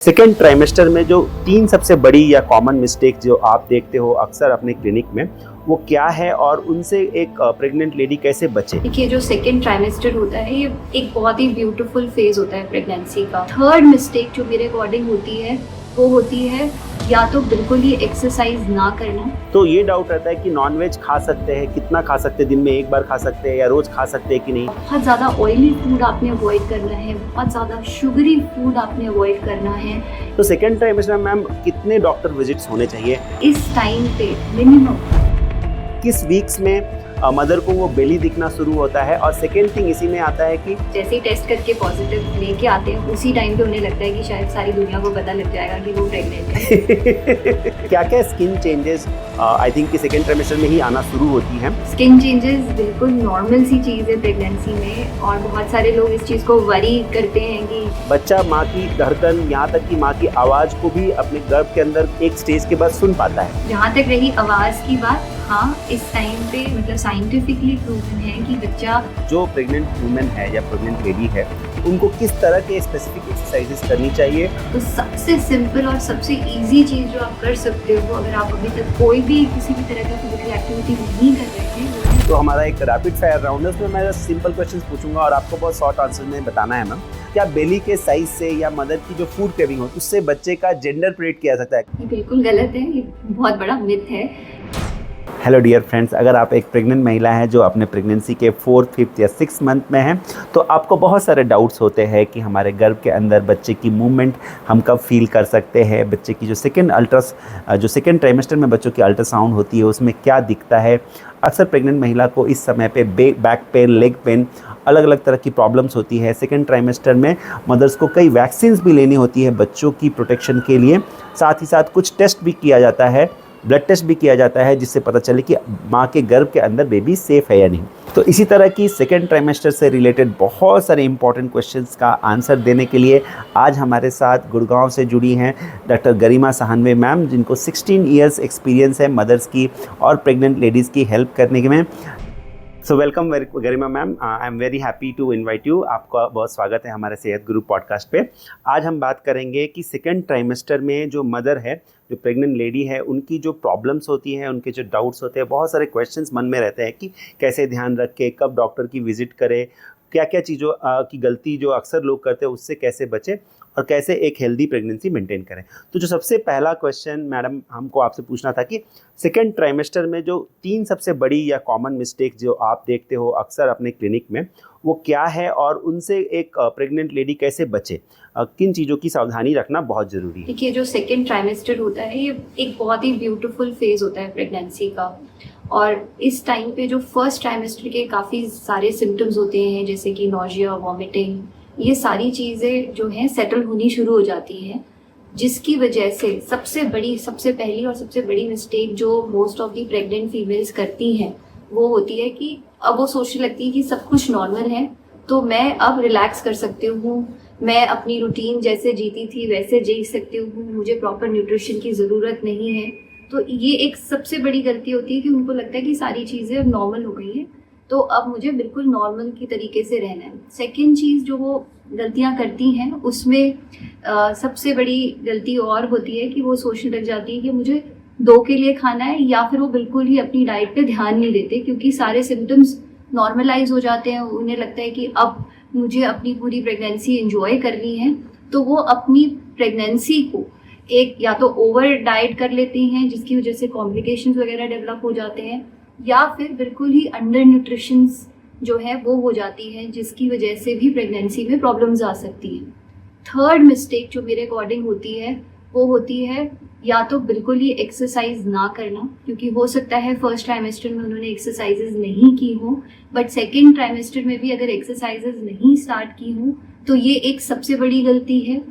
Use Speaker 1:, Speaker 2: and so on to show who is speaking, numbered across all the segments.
Speaker 1: Second trimester में जो 3 सबसे बड़ी या कॉमन मिस्टेक जो आप देखते हो अक्सर अपने क्लिनिक में, वो क्या है और उनसे एक प्रेग्नेंट लेडी कैसे बचे?
Speaker 2: देखिए, जो सेकेंड ट्राइमेस्टर होता है ये एक बहुत ही ब्यूटीफुल फेज होता है प्रेगनेंसी का। थर्ड मिस्टेक जो मेरे अकॉर्डिंग होती है वो होती है या तो बिल्कुल ही एक्सरसाइज ना करना।
Speaker 1: तो ये डाउट रहता है कि नॉनवेज खा सकते हैं, कितना खा सकते हैं, दिन में एक बार खा सकते हैं या रोज खा सकते हैं कि नहीं?
Speaker 2: बहुत ज़्यादा ऑयली फूड आपने अवॉइड करना है, बहुत ज़्यादा शुगरी फूड आपने अवॉइड करना है।
Speaker 1: तो सेकेंड ट्राइमेस्टर में मैम कितने डॉक्टर विजिट्स होने चाहिए?
Speaker 2: इस टाइम पे मिनिमम
Speaker 1: किस वीक्स में मदर को वो बेली दिखना शुरू होता है? और सेकेंड थिंग इसी में आता है कि
Speaker 2: जैसे ही टेस्ट करके पॉजिटिव लेके आते हैं उसी टाइम पे उन्हें लगता है कि शायद सारी दुनिया को पता लग जाएगा कि वो प्रेग्नेंट है।
Speaker 1: क्या क्या स्किन चेंजेस आई थिंक कि सेकेंड ट्राइमेस्टर में ही आना शुरू होती हैं?
Speaker 2: स्किन चेंजेस बिल्कुल नॉर्मल सी चीज़ है प्रेगनेंसी में, और बहुत सारे लोग इस चीज़ को वरी करते हैं कि
Speaker 1: बच्चा माँ की धड़कन, यहाँ तक कि माँ की आवाज़ को भी अपने गर्भ के अंदर एक स्टेज के बाद सुन पाता है।
Speaker 2: जहाँ तक रही आवाज़ की बात, हाँ इस टाइम पे मतलब साइंटिफिकली प्रूवन है कि बच्चा
Speaker 1: जो प्रेग्नेंट वुमेन है या प्रेग्नेंट लेडी है, उनको किस तरह के स्पेसिफिक एक्सरसाइजेस करनी चाहिए?
Speaker 2: तो सबसे सिंपल और सबसे इजी चीज़ जो आप कर सकते हो अगर आप अभी तक कोई भी किसी भी तरह का फिजिकल एक्टिविटी नहीं कर रहे थे, वो है
Speaker 1: तो हमारा एक रैपिड फायर राउंड है, उसमें मैं सिंपल क्वेश्चंस पूछूंगा और आपको बहुत शॉर्ट आंसर में बताना है मैम। क्या बेली के साइज से या मदर की जो फूड क्रेविंग हो उससे बच्चे का जेंडर प्रेडिक्ट किया जा सकता है?
Speaker 2: ये बिल्कुल गलत है, ये बहुत बड़ा मिथ है।
Speaker 1: हेलो डियर फ्रेंड्स, अगर आप एक प्रेग्नेंट महिला हैं जो अपने प्रेगनेंसी के 4th, 5th या 6th मंथ में हैं, तो आपको बहुत सारे डाउट्स होते हैं कि हमारे गर्भ के अंदर बच्चे की मूवमेंट हम कब फील कर सकते हैं, बच्चे की जो सेकेंड ट्राइमेस्टर में बच्चों की अल्ट्रासाउंड होती है उसमें क्या दिखता है। अक्सर प्रेग्नेंट महिला को इस समय पे बैक पेन, लेग पेन, अलग अलग तरह की प्रॉब्लम्स होती है। सेकेंड ट्राइमेस्टर में मदर्स को कई वैक्सीन्स भी लेनी होती है बच्चों की प्रोटेक्शन के लिए। साथ ही साथ कुछ टेस्ट भी किया जाता है, ब्लड टेस्ट भी किया जाता है, जिससे पता चले कि माँ के गर्भ के अंदर बेबी सेफ़ है या नहीं। तो इसी तरह की सेकेंड ट्राइमेस्टर से रिलेटेड बहुत सारे इंपॉर्टेंट क्वेश्चंस का आंसर देने के लिए आज हमारे साथ गुड़गांव से जुड़ी हैं डॉक्टर गरिमा साहनवे मैम, जिनको 16 इयर्स एक्सपीरियंस है मदर्स की और प्रेग्नेंट लेडीज़ की हेल्प करने में। So welcome Garima ma'am, I am very happy to invite you. आपका बहुत स्वागत है हमारे सेहत गुरु पॉडकास्ट पे। आज हम बात करेंगे कि सेकेंड ट्राइमेस्टर में जो मदर है, जो प्रेग्नेंट लेडी है, उनकी जो प्रॉब्लम्स होती हैं, उनके जो डाउट्स होते हैं, बहुत सारे क्वेश्चंस मन में रहते हैं कि कैसे ध्यान रखें, कब डॉक्टर की विजिट करें, क्या क्या चीज़ों की गलती जो अक्सर लोग करते हैं उससे कैसे बचें और कैसे एक हेल्दी प्रेगनेंसी मेंटेन करें। तो जो सबसे पहला क्वेश्चन मैडम हमको आपसे पूछना था कि सेकेंड ट्राइमेस्टर में जो 3 सबसे बड़ी या कॉमन मिस्टेक जो आप देखते हो अक्सर अपने क्लिनिक में, वो क्या है और उनसे एक प्रेग्नेंट लेडी कैसे बचे, किन चीज़ों की सावधानी रखना बहुत ज़रूरी है?
Speaker 2: देखिए, जो सेकेंड ट्राइमेस्टर होता है ये एक बहुत ही ब्यूटीफुल फेज होता है प्रेगनेंसी का, और इस टाइम पे जो फर्स्ट ट्राइमेस्टर के काफ़ी सारे सिम्टम्स होते हैं जैसे कि नॉजिया, वॉमिटिंग, ये सारी चीज़ें जो हैं सेटल होनी शुरू हो जाती हैं, जिसकी वजह से सबसे पहली और सबसे बड़ी मिस्टेक जो most of the pregnant females करती हैं वो होती है कि अब वो सोचने लगती है कि सब कुछ नॉर्मल है, तो मैं अब रिलैक्स कर सकती हूँ, मैं अपनी रूटीन जैसे जीती थी वैसे जी सकती हूँ, मुझे प्रॉपर न्यूट्रिशन की ज़रूरत नहीं है। तो ये एक सबसे बड़ी गलती होती है कि उनको लगता है कि सारी चीज़ें अब नॉर्मल हो गई हैं, तो अब मुझे बिल्कुल नॉर्मल की तरीके से रहना है। सेकेंड चीज़ जो वो गलतियाँ करती हैं उसमें सबसे बड़ी गलती और होती है कि वो सोचने लग जाती है कि मुझे 2 के लिए खाना है, या फिर वो बिल्कुल ही अपनी डाइट पे ध्यान नहीं देते क्योंकि सारे सिम्टम्स नॉर्मलाइज हो जाते हैं। उन्हें लगता है कि अब मुझे अपनी पूरी प्रेगनेंसी एंजॉय करनी है, तो वो अपनी प्रेगनेंसी को एक या तो ओवर डाइट कर लेती हैं जिसकी वजह से कॉम्प्लिकेशंस वगैरह डेवलप हो जाते हैं, या फिर बिल्कुल ही अंडर न्यूट्रिशंस जो है वो हो जाती है जिसकी वजह से भी प्रेगनेंसी में प्रॉब्लम्स आ सकती हैं। थर्ड मिस्टेक जो मेरे अकॉर्डिंग होती है वो होती है या तो बिल्कुल ही एक्सरसाइज ना करना, क्योंकि हो सकता है फर्स्ट ट्राइमेस्टर में उन्होंने एक्सरसाइजेज नहीं की हो, बट सेकेंड ट्राइमेस्टर में भी अगर एक्सरसाइजेज नहीं स्टार्ट की हो तो ये एक सबसे बड़ी गलती है।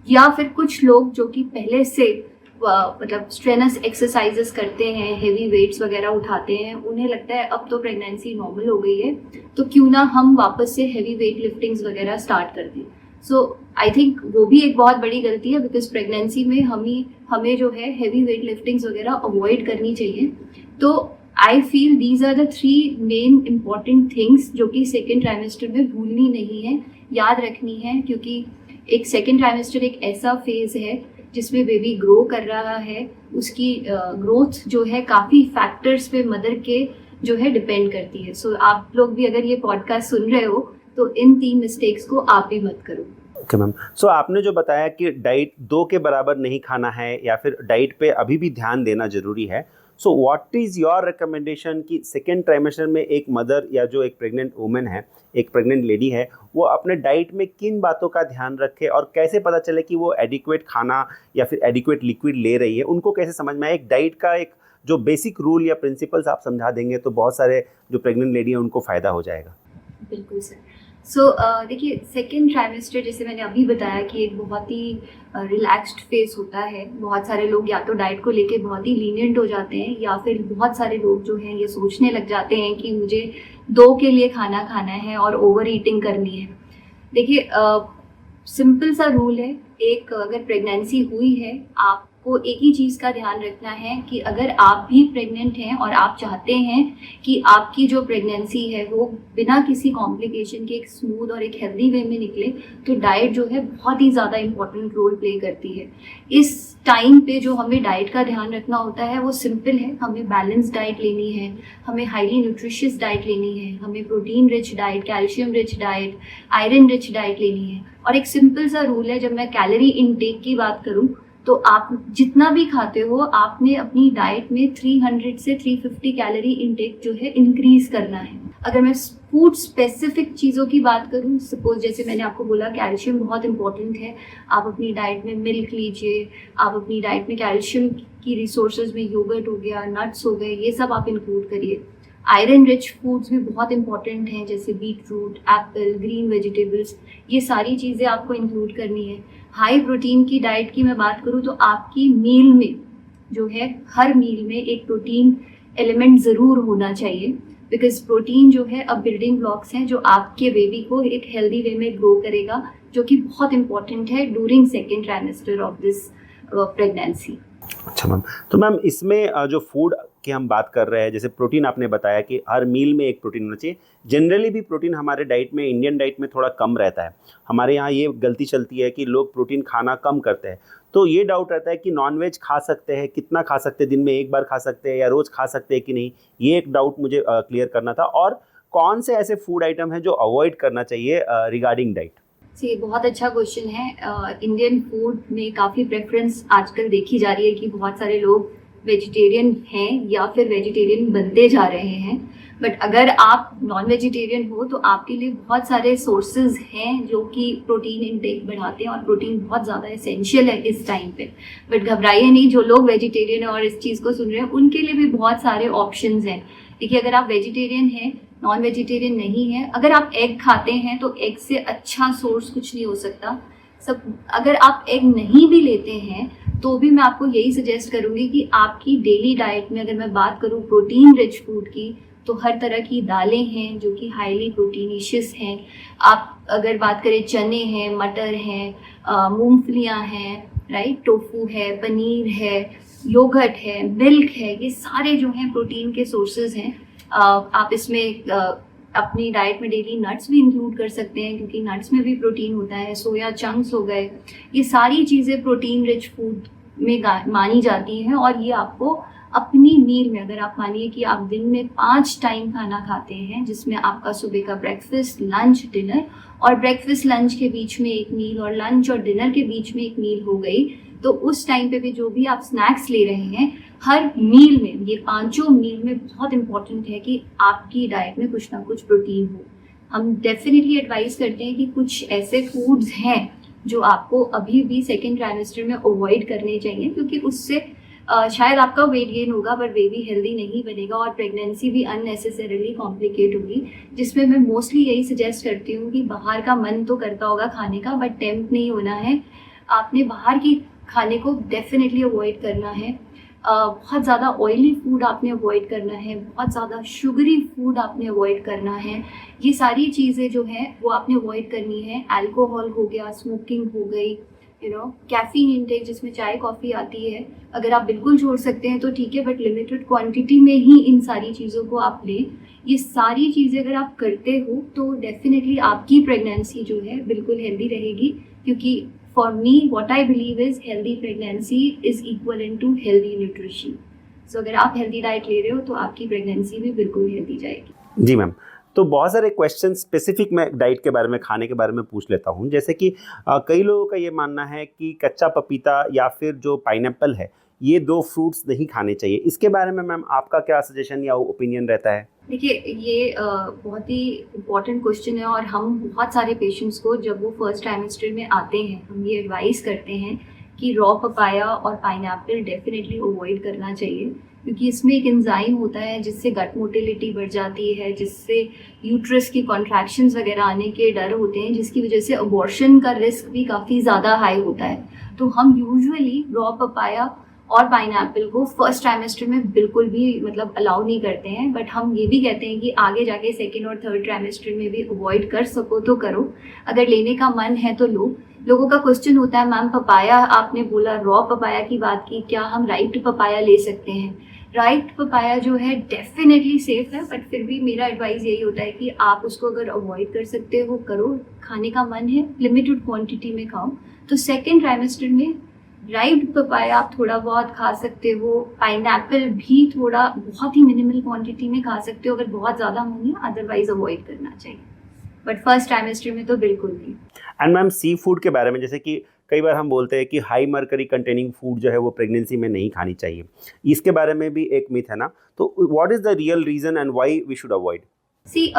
Speaker 2: या फिर कुछ लोग जो कि पहले से मतलब स्ट्रेनस एक्सरसाइजेस करते हैं, हेवी वेट्स वगैरह उठाते हैं, उन्हें लगता है अब तो प्रेगनेंसी नॉर्मल हो गई है तो क्यों ना हम वापस से हेवी वेट लिफ्टिंग्स वगैरह स्टार्ट कर दें। सो आई थिंक वो भी एक बहुत बड़ी गलती है, बिकॉज प्रेगनेंसी में हमें जो है हेवी वेट लिफ्टिंग्स वगैरह अवॉइड करनी चाहिए। तो I feel these are the 3 main important things जो कि सेकेंड ट्राइमेस्टर में भूलनी नहीं है, याद रखनी है, क्योंकि एक सेकेंड ट्राइमेस्टर एक ऐसा फेज है जिसमें बेबी ग्रो कर रहा है, उसकी ग्रोथ जो है काफ़ी फैक्टर्स पे मदर के जो है डिपेंड करती है। सो आप लोग भी अगर ये पॉडकास्ट सुन रहे हो तो इन 3 मिस्टेक्स को आप भी मत करो।
Speaker 1: ओके मैम, सो आपने जो बताया कि डाइट 2 के बराबर नहीं खाना है या फिर डाइट पे अभी भी ध्यान देना ज़रूरी है, so what is your recommendation कि सेकेंड ट्राइमेस्टर में एक मदर या जो एक प्रेग्नेंट वुमेन है, एक प्रेग्नेंट लेडी है, वो अपने डाइट में किन बातों का ध्यान रखे और कैसे पता चले कि वो एडिक्वेट खाना या फिर एडिक्वेट लिक्विड ले रही है, उनको कैसे समझ में आए? एक डाइट का एक जो बेसिक रूल या प्रिंसिपल्स आप समझा देंगे तो बहुत सारे जो प्रेग्नेंट लेडी हैं उनको फ़ायदा हो जाएगा।
Speaker 2: बिल्कुल सर। सो देखिए, सेकेंड ट्राइमेस्टर जैसे मैंने अभी बताया कि एक बहुत ही रिलैक्स्ड फेस होता है। बहुत सारे लोग या तो डाइट को लेके बहुत ही लीनियंट हो जाते हैं या फिर बहुत सारे लोग जो हैं ये सोचने लग जाते हैं कि मुझे 2 के लिए खाना खाना है और ओवर ईटिंग करनी है। देखिए, सिंपल सा रूल है, एक अगर प्रेगनेंसी हुई है आपको एक ही चीज़ का ध्यान रखना है कि अगर आप भी प्रेग्नेंट हैं और आप चाहते हैं कि आपकी जो प्रेगनेंसी है वो बिना किसी कॉम्प्लिकेशन के एक स्मूथ और एक हेल्दी वे में निकले, तो डाइट जो है बहुत ही ज़्यादा इम्पोर्टेंट रोल प्ले करती है। इस टाइम पे जो हमें डाइट का ध्यान रखना होता है वो सिंपल है, हमें बैलेंस डाइट लेनी है, हमें हाईली न्यूट्रिशियस डाइट लेनी है, हमें protein rich diet, calcium rich diet, iron rich diet लेनी है। और एक सिंपल सा रूल है, जब मैं कैलोरी इनटेक की बात करूँ तो आप जितना भी खाते हो आपने अपनी डाइट में 300 से 350 कैलोरी इनटेक जो है इंक्रीज करना है। अगर मैं फूड स्पेसिफिक चीज़ों की बात करूँ, सपोज जैसे मैंने आपको बोला कैल्शियम बहुत इंपॉर्टेंट है, आप अपनी डाइट में मिल्क लीजिए, आप अपनी डाइट में कैल्शियम की रिसोर्सेज में योगर्ट हो गया, नट्स हो गए, ये सब आप इंक्लूड करिए। आयरन रिच फूड्स भी बहुत इंपॉर्टेंट हैं, जैसे beetroot, apple, green vegetables, ये सारी चीज़ें आपको इंक्लूड करनी है। हाई प्रोटीन की डाइट की मैं बात करूँ तो आपकी मील में जो है हर मील में एक प्रोटीन एलिमेंट ज़रूर होना चाहिए, बिकॉज प्रोटीन जो है अब बिल्डिंग ब्लॉक्स हैं जो आपके बेबी को एक हेल्दी वे में ग्रो करेगा, जो कि बहुत इंपॉर्टेंट है during second trimester of this pregnancy.
Speaker 1: अच्छा मैम, तो मैम इसमें जो फूड की हम बात कर रहे हैं, जैसे प्रोटीन आपने बताया कि हर मील में एक प्रोटीन होना चाहिए। जनरली भी प्रोटीन हमारे डाइट में, इंडियन डाइट में थोड़ा कम रहता है। हमारे यहाँ ये गलती चलती है कि लोग प्रोटीन खाना कम करते हैं। तो ये डाउट रहता है कि नॉनवेज खा सकते हैं, कितना खा सकते हैं, दिन में एक बार खा सकते हैं या रोज़ खा सकते हैं कि नहीं, ये एक डाउट मुझे क्लियर करना था। और कौन से ऐसे फूड आइटम हैं जो अवॉइड करना चाहिए रिगार्डिंग डाइट?
Speaker 2: ये बहुत अच्छा क्वेश्चन है। इंडियन फूड में काफ़ी प्रेफरेंस आजकल देखी जा रही है कि बहुत सारे लोग वेजिटेरियन हैं या फिर वेजिटेरियन बनते जा रहे हैं। बट अगर आप नॉन वेजिटेरियन हो तो आपके लिए बहुत सारे सोर्सेज हैं जो कि प्रोटीन इनटेक बढ़ाते हैं, और प्रोटीन बहुत ज़्यादा एसेंशियल है इस टाइम पे। बट घबराइए नहीं, जो लोग वेजिटेरियन और इस चीज़ को सुन रहे हैं उनके लिए भी बहुत सारे ऑप्शंस हैं। देखिए, अगर आप वेजिटेरियन हैं, नॉन वेजिटेरियन नहीं है, अगर आप एग खाते हैं तो एग से अच्छा सोर्स कुछ नहीं हो सकता। अगर आप एग नहीं भी लेते हैं तो भी मैं आपको यही सजेस्ट करूँगी कि आपकी डेली डाइट में अगर मैं बात करूँ प्रोटीन रिच फूड की, तो हर तरह की दालें हैं जो कि हाईली प्रोटीनिशियस हैं। आप अगर बात करें चने हैं, मटर हैं, मूंगफलियाँ हैं, राइट, टोफू है, पनीर है, योगर्ट है, मिल्क है, ये सारे जो हैं प्रोटीन के सोर्सेज हैं। आप इसमें अपनी डाइट में डेली नट्स भी इंक्लूड कर सकते हैं क्योंकि नट्स में भी प्रोटीन होता है। सोया चंक्स हो गए, ये सारी चीज़ें प्रोटीन रिच फूड में मानी जाती हैं। और ये आपको अपनी मील में, अगर आप मानिए कि आप दिन में 5 टाइम खाना खाते हैं, जिसमें आपका सुबह का ब्रेकफास्ट, लंच, डिनर, और ब्रेकफास्ट लंच के बीच में एक मील और लंच और डिनर के बीच में एक मील हो गई, तो उस टाइम पे भी जो भी आप स्नैक्स ले रहे हैं हर मील में, ये 5 मील में बहुत इंपॉर्टेंट है कि आपकी डाइट में कुछ ना कुछ प्रोटीन हो। हम डेफिनेटली एडवाइस करते हैं कि कुछ ऐसे फूड्स हैं जो आपको अभी भी सेकेंड ट्राइमेस्टर में अवॉइड करने चाहिए, क्योंकि उससे शायद आपका वेट गेन होगा बट बेबी हेल्दी नहीं बनेगा और प्रेगनेंसी भी अननेसेसरीली कॉम्प्लिकेट होगी। जिसमें मैं मोस्टली यही सजेस्ट करती हूँ कि बाहर का मन तो करता होगा खाने का, बट टेम्प्ट नहीं होना है। आपने बाहर की खाने को डेफिनेटली अवॉइड करना है। बहुत ज़्यादा ऑयली फूड आपने अवॉइड करना है, बहुत ज़्यादा शुगरी फूड आपने अवॉइड करना है। ये सारी चीज़ें जो हैं वो आपने अवॉइड करनी है। अल्कोहल हो गया, स्मोकिंग हो गई, कैफीन इंटेक जिसमें चाय कॉफ़ी आती है, अगर आप बिल्कुल छोड़ सकते हैं तो ठीक है, बट लिमिटेड क्वांटिटी में ही इन सारी चीज़ों को आप लें। ये सारी चीज़ें अगर आप करते हो तो डेफिनेटली आपकी प्रेगनेंसी जो है बिल्कुल हेल्दी रहेगी। क्योंकि for me what I believe is healthy pregnancy is equivalent to healthy nutrition. So अगर आप हेल्दी डाइट ले रहे हो तो आपकी प्रेगनेंसी भी बिल्कुल हेल्दी जाएगी।
Speaker 1: जी मैम, तो बहुत सारे क्वेश्चन स्पेसिफिक मैं डाइट के बारे में, खाने के बारे में पूछ लेता हूँ। जैसे कि कई लोगों का ये मानना है कि कच्चा पपीता या फिर जो पाइनएप्पल है, ये 2 फ्रूट्स नहीं खाने चाहिए। इसके बारे में मैम आपका क्या सजेशन या ओपिनियन रहता है?
Speaker 2: देखिए, ये बहुत ही इम्पॉर्टेंट क्वेश्चन है और हम बहुत सारे पेशेंट्स को जब वो फर्स्ट ट्राइमेस्टर में आते हैं हम ये एडवाइस करते हैं कि रॉ पपाया और पाइनएप्पल डेफिनेटली अवॉइड करना चाहिए, क्योंकि इसमें एक एंजाइम होता है जिससे गट मोटिलिटी बढ़ जाती है, जिससे यूट्रस की कॉन्ट्रैक्शंस वगैरह आने के डर होते हैं, जिसकी वजह से अबॉर्शन का रिस्क भी काफ़ी ज़्यादा हाई होता है। तो हम यूजुअली रॉ पपाया और पाइनएप्पल को फर्स्ट ट्राइमेस्टर में बिल्कुल भी मतलब अलाउ नहीं करते हैं, बट हम ये भी कहते हैं कि आगे जाके सेकेंड और थर्ड ट्राइमेस्टर में भी अवॉइड कर सको तो करो, अगर लेने का मन है तो लो। लोगों का क्वेश्चन होता है मैम पपाया आपने बोला, रॉ पपाया की बात की, क्या हम राइट पपाया ले सकते हैं? राइट पपाया जो है डेफिनेटली सेफ है, बट फिर भी मेरा एडवाइस यही होता है कि आप उसको अगर अवॉइड कर सकते हो करो, खाने का मन है लिमिटेड क्वांटिटी में खाओ। तो सेकेंड ट्राइमेस्टर में राइट पपाया आप थोड़ा बहुत खा सकते हो, पाइनएप्पल भी थोड़ा बहुत ही मिनिमल क्वांटिटी में खा सकते हो अगर बहुत ज़्यादा मन है, अदरवाइज अवॉइड करना चाहिए, बट फर्स्ट ट्राइमेस्टर में तो बिल्कुल नहीं।
Speaker 1: एंड मैम सी फूड के बारे में, जैसे कि कई बार हम बोलते हैं कि हाई मर्करी कंटेनिंग फूड जो है वो प्रेगनेंसी में नहीं खानी चाहिए, इसके बारे में भी एक मिथ है ना, तो what is the real reason and why we should avoid?
Speaker 2: See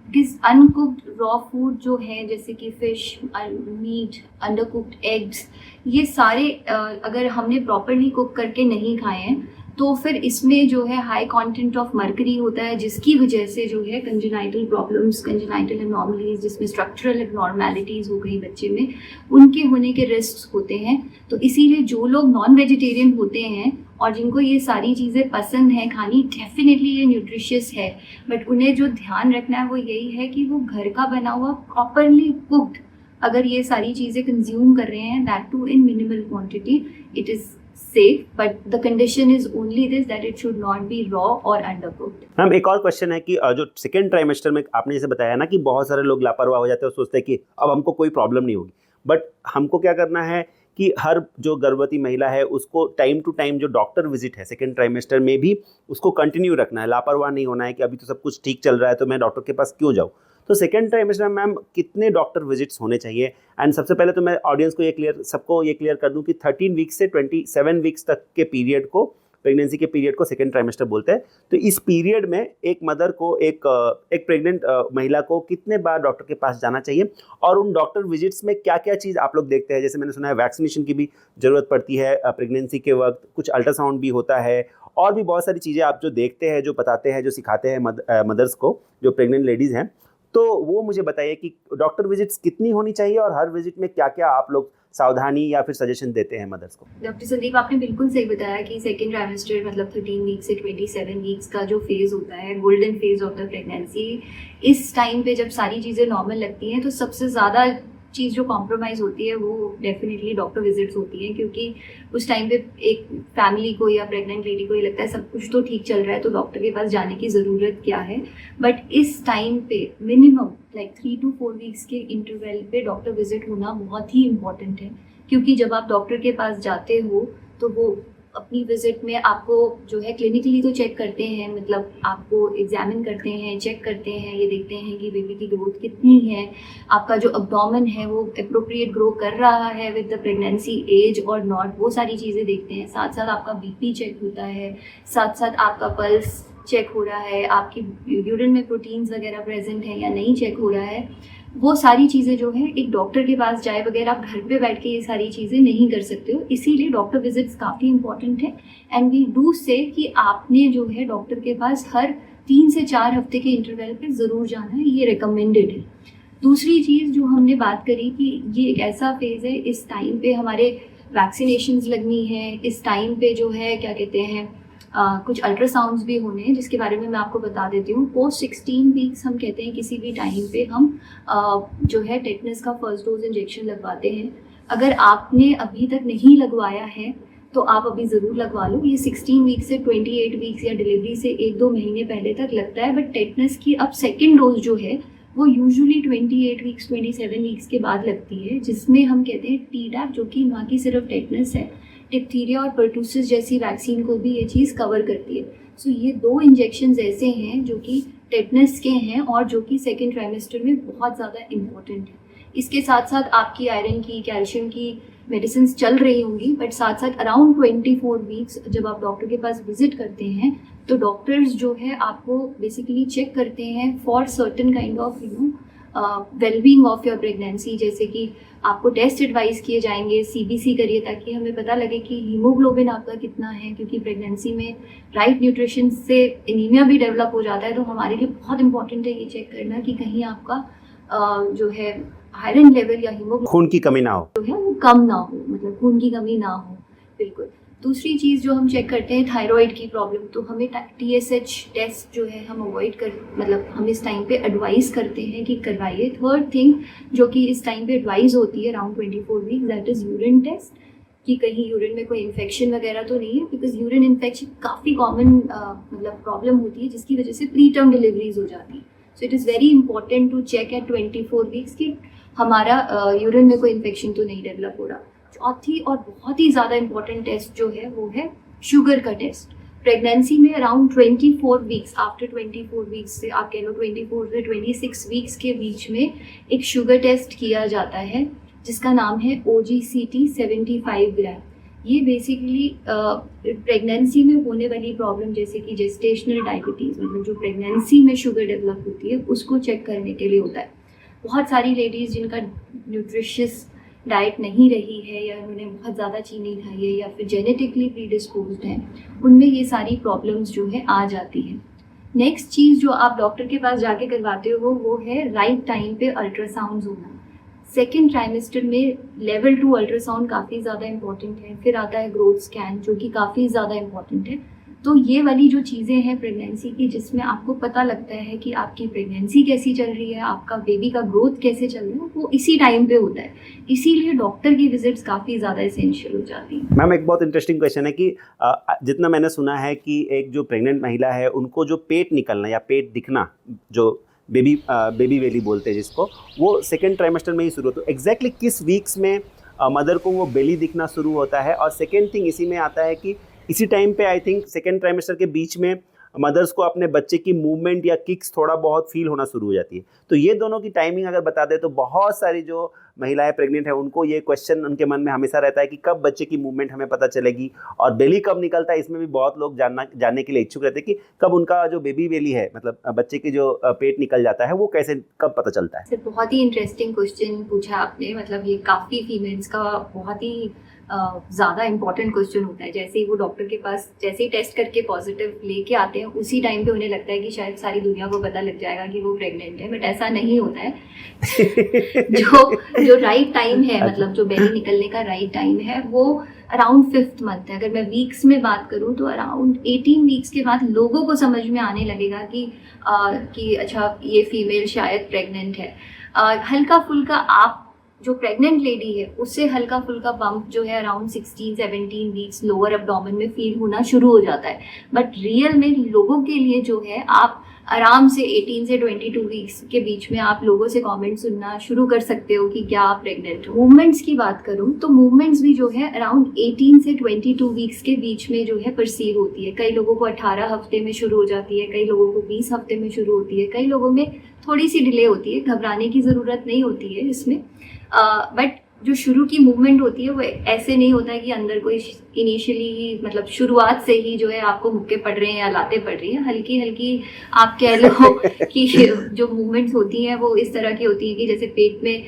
Speaker 2: this uncooked raw food जो है जैसे कि फिश, मीट, अंडरकुक्ड एग्स, ये सारे अगर हमने प्रॉपरली कुक करके नहीं खाए हैं तो फिर इसमें जो है हाई कंटेंट ऑफ मर्करी होता है, जिसकी वजह से जो है कंजेनाइटल प्रॉब्लम्स, कंजेनाइटल एबनॉर्मलीज, जिसमें स्ट्रक्चरल एबनॉर्मैलिटीज़ हो गई बच्चे में, उनके होने के रिस्क होते हैं। तो इसीलिए जो लोग नॉन वेजिटेरियन होते हैं और जिनको ये सारी चीज़ें पसंद हैं खानी, डेफिनेटली ये न्यूट्रिशियस है, बट उन्हें जो ध्यान रखना है वो यही है कि वो घर का बना हुआ प्रॉपरली कुक्ड अगर ये सारी चीज़ें कंज्यूम कर रहे हैं, that too in minimal quantity, it is safe, but the condition is only this, that it should not be raw or undercooked.
Speaker 1: Ma'am एक और क्वेश्चन है कि जो सेकेंड ट्राइमेस्टर में आपने जैसे बताया ना कि बहुत सारे लोग लापरवाह हो जाते हैं और सोचते हैं कि अब हमको कोई प्रॉब्लम नहीं होगी, बट हमको क्या करना है कि हर जो गर्भवती महिला है उसको टाइम टू टाइम जो डॉक्टर विजिट है सेकेंड ट्राइमेस्टर में भी उसको कंटिन्यू रखना है, लापरवाह नहीं होना है कि अभी तो सब कुछ ठीक चल रहा है तो मैं डॉक्टर के पास क्यों जाऊँ। तो सेकेंड ट्राइमेस्टर में मैम कितने डॉक्टर विजिट्स होने चाहिए? एंड सबसे पहले तो मैं ऑडियंस को सबको ये क्लियर कर दूं कि 13 वीक्स से 27 वीक्स तक के पीरियड को, प्रेगनेंसी के पीरियड को सेकेंड ट्राइमेस्टर बोलते हैं। तो इस पीरियड में एक मदर को, एक प्रेग्नेंट महिला को कितने बार डॉक्टर के पास जाना चाहिए, और उन डॉक्टर विजिट्स में क्या क्या चीज़ आप लोग देखते हैं? जैसे मैंने सुना है वैक्सीनेशन की भी ज़रूरत पड़ती है प्रेगनेंसी के वक्त, कुछ अल्ट्रासाउंड भी होता है, और भी बहुत सारी चीज़ें आप जो देखते हैं, जो बताते हैं, जो सिखाते हैं मदर्स को, जो प्रेग्नेंट लेडीज़ हैं, तो वो मुझे बताइए कि डॉक्टर विजिट्स कितनी होनी चाहिए और हर विजिट में क्या क्या आप लोग सावधानी या फिर सजेशन देते हैं मदर्स को?
Speaker 2: डॉक्टर संदीप, आपने बिल्कुल सही बताया कि सेकेंड ट्राइमेस्टर मतलब 13 वीक से 27 वीक्स का जो फेज होता है, golden phase of the pregnancy, इस टाइम पे जब सारी चीज़ें नॉर्मल लगती हैं तो सबसे ज़्यादा चीज़ जो कॉम्प्रोमाइज़ होती है वो डेफिनेटली डॉक्टर विजिट्स होती हैं, क्योंकि उस टाइम पे एक फैमिली को या प्रेग्नेंट लेडी को ये लगता है सब कुछ तो ठीक चल रहा है तो डॉक्टर के पास जाने की ज़रूरत क्या है। बट इस टाइम पे मिनिमम लाइक 3 to 4 वीक्स के इंटरवल पे डॉक्टर विजिट होना बहुत ही इम्पॉर्टेंट है, क्योंकि जब आप डॉक्टर के पास जाते हो तो वो अपनी विजिट में आपको जो है क्लिनिकली तो चेक करते हैं, मतलब आपको एग्जामिन करते हैं, चेक करते हैं, ये देखते हैं कि बेबी की ग्रोथ कितनी है, आपका जो अब्डोमेन है वो अप्रोप्रिएट ग्रो कर रहा है विद द प्रेगनेंसी एज और नॉट, वो सारी चीज़ें देखते हैं। साथ साथ आपका बीपी चेक होता है, साथ साथ आपका पल्स चेक हो रहा है, आपकी यूरिन में प्रोटीन्स वगैरह प्रेजेंट है या नहीं चेक हो रहा है, वो सारी चीज़ें जो है एक डॉक्टर के पास जाए बगैर आप घर पे बैठ के ये सारी चीज़ें नहीं कर सकते हो। इसीलिए डॉक्टर विजिट्स काफ़ी इंपॉर्टेंट है, एंड वी डू से कि आपने जो है डॉक्टर के पास हर 3 से 4 हफ्ते के इंटरवल पे ज़रूर जाना है, ये रिकमेंडेड है। दूसरी चीज़ जो हमने बात करी कि ये एक ऐसा फेज़ है, इस टाइम पे हमारे वैक्सीनेशंस लगनी है, इस टाइम पे जो है क्या कहते हैं कुछ अल्ट्रासाउंड्स भी होने हैं, जिसके बारे में मैं आपको बता देती हूँ। पोस्ट 16 वीक्स हम कहते हैं किसी भी टाइम पे हम जो है टेटनस का फर्स्ट डोज इंजेक्शन लगवाते हैं। अगर आपने अभी तक नहीं लगवाया है तो आप अभी ज़रूर लगवा लो। ये 16 वीक्स से 28 वीक्स या डिलीवरी से 1-2 महीने पहले तक लगता है, बट टेटनस की अब सेकेंड डोज जो है वो यूजुअली 28 वीक्स 27 वीक्स के बाद लगती है, जिसमें हम कहते हैं टीडैप, जो कि ना कि सिर्फ टेटनस है, डिप्थीरिया और पर्टूसिस जैसी वैक्सीन को भी ये चीज़ कवर करती है। सो ये 2 इंजेक्शंस ऐसे हैं जो कि टेटनस के हैं और जो कि सेकेंड ट्राइमेस्टर में बहुत ज़्यादा इम्पोर्टेंट है। इसके साथ साथ आपकी आयरन की, कैल्शियम की मेडिसिन चल रही होंगी, बट साथ साथ अराउंड 24 वीक्स जब आप डॉक्टर के पास विजिट करते हैं तो डॉक्टर्स जो है आपको बेसिकली चेक करते हैं for certain kind of wellbeing of your pregnancy. जैसे कि आपको टेस्ट एडवाइस किए जाएंगे, सीबीसी करिए ताकि हमें पता लगे कि हीमोग्लोबिन आपका कितना है, क्योंकि प्रेगनेंसी में राइट न्यूट्रिशन से एनीमिया भी डेवलप हो जाता है। तो हमारे लिए बहुत इंपॉर्टेंट है ये चेक करना कि कहीं आपका जो है आयरन लेवल या हीमोग्लोबिन
Speaker 1: खून की कमी ना हो,
Speaker 2: जो है वो कम ना हो, मतलब खून की कमी ना हो। बिल्कुल। दूसरी चीज़ जो हम चेक करते हैं थायराइड की प्रॉब्लम, तो हमें TSH टेस्ट जो है हम अवॉइड कर, मतलब हम इस टाइम पे एडवाइस करते हैं कि करवाइए। थर्ड थिंग जो कि इस टाइम पे एडवाइस होती है around 24 week, that is urine test, कि कहीं यूरिन में कोई इन्फेक्शन वगैरह तो नहीं है, बिकॉज यूरिन इन्फेक्शन काफ़ी कॉमन मतलब प्रॉब्लम होती है जिसकी वजह से प्री टर्म डिलीवरीज हो जाती है। So it is very important to check at 24 weeks कि हमारा यूरिन में कोई इन्फेक्शन तो नहीं डेवलप हो रहा। चौथी और बहुत ही ज़्यादा इंपॉर्टेंट टेस्ट जो है वो है शुगर का टेस्ट। प्रेगनेंसी में अराउंड 24 वीक्स, आफ्टर 24 वीक्स से आप कह लो 24 से 26 वीक्स के बीच में एक शुगर टेस्ट किया जाता है जिसका नाम है OGCT 75 ग्राम। ये बेसिकली प्रेगनेंसी में होने वाली प्रॉब्लम जैसे कि जेस्टेशनल डायबिटीज़, मतलब जो प्रेगनेंसी में शुगर डेवलप होती है उसको चेक करने के लिए होता है। बहुत सारी लेडीज़ जिनका न्यूट्रिशियस डाइट नहीं रही है या उन्होंने बहुत ज़्यादा चीनी खाई है या फिर जेनेटिकली प्रीडिस्पोज्ड हैं, उनमें ये सारी प्रॉब्लम्स जो है आ जाती हैं। नेक्स्ट चीज़ जो आप डॉक्टर के पास जाके करवाते हो वो है राइट टाइम पे अल्ट्रासाउंड होना। सेकेंड ट्राइमेस्टर में लेवल 2 अल्ट्रासाउंड काफ़ी ज़्यादा इंपॉर्टेंट है। फिर आता है ग्रोथ स्कैन जो कि काफ़ी ज़्यादा इंपॉर्टेंट है। तो ये वाली जो चीज़ें हैं प्रेगनेंसी की, जिसमें आपको पता लगता है कि आपकी प्रेगनेंसी कैसी चल रही है, आपका बेबी का ग्रोथ कैसे चल रहा है, वो इसी टाइम पे होता है। इसीलिए डॉक्टर की विजिट्स काफ़ी ज़्यादा एसेंशियल हो जाती हैं।
Speaker 1: मैम एक बहुत इंटरेस्टिंग क्वेश्चन है कि जितना मैंने सुना है कि एक जो प्रेग्नेंट महिला है उनको जो पेट निकलना या पेट दिखना, जो बेबी वेली बोलते हैं जिसको, वो सेकेंड ट्राइमेस्टर में ही शुरू होता है। एग्जैक्टली किस वीक्स में मदर को वो बेली दिखना शुरू होता है? और सेकेंड थिंग इसी में आता है कि इसी टाइम पे आई थिंक सेकेंड ट्राइमेस्टर के बीच में मदर्स को अपने बच्चे की मूवमेंट या किक्स थोड़ा बहुत फील होना शुरू हो जाती है। तो ये दोनों की टाइमिंग अगर बता दें तो बहुत सारी जो महिलाएं प्रेग्नेंट है उनको ये क्वेश्चन उनके मन में हमेशा रहता है कि कब बच्चे की मूवमेंट हमें पता चलेगी, और बेली कब निकलता है। इसमें भी बहुत लोग जानने के लिए इच्छुक रहते हैं कि कब उनका जो बेबी बेली है, मतलब बच्चे की जो पेट निकल जाता है, वो कैसे कब पता चलता है।
Speaker 2: सर बहुत ही इंटरेस्टिंग क्वेश्चन पूछा आपने। मतलब ये काफ़ी फीमेल्स का बहुत ही ज़्यादा इंपॉर्टेंट क्वेश्चन होता है। जैसे ही वो डॉक्टर के पास जैसे ही टेस्ट करके पॉजिटिव लेके आते हैं उसी टाइम पे उन्हें लगता है कि शायद सारी दुनिया को पता लग जाएगा कि वो प्रेग्नेंट है, बट ऐसा नहीं होता है। जो राइट टाइम है, मतलब जो बेली निकलने का राइट टाइम है, वो अराउंड 5th मंथ है। अगर मैं वीक्स में बात करूँ तो अराउंड 18 वीक्स के बाद लोगों को समझ में आने लगेगा कि अच्छा ये फीमेल शायद प्रेग्नेंट है। हल्का फुल्का आप जो प्रेग्नेंट लेडी है उससे हल्का फुल्का बम्प जो है अराउंड 16-17 वीक्स लोअर एब्डोमेन में फील होना शुरू हो जाता है। बट रियल में लोगों के लिए जो है आप आराम से 18 से 22 वीक्स के बीच में आप लोगों से कमेंट सुनना शुरू कर सकते हो कि क्या आप प्रेग्नेंट हो। मूवमेंट्स की बात करूं तो मूवमेंट्स भी जो है अराउंड 18 से 22 वीक्स के बीच में जो है परसीव होती है। कई लोगों को 18 हफ्ते में शुरू हो जाती है, कई लोगों को 20 हफ्ते में शुरू होती है, कई लोगों में थोड़ी सी डिले होती है। घबराने की ज़रूरत नहीं होती है इसमें, बट जो शुरू की मूवमेंट होती है वो ऐसे नहीं होता है कि अंदर कोई इनिशियली ही, मतलब शुरुआत से ही जो है आपको मुक्के पड़ रहे हैं या लाते पड़ रही हैं। हल्की हल्की आप कह लो कि जो मूवमेंट्स होती हैं वो इस तरह की होती हैं कि जैसे पेट में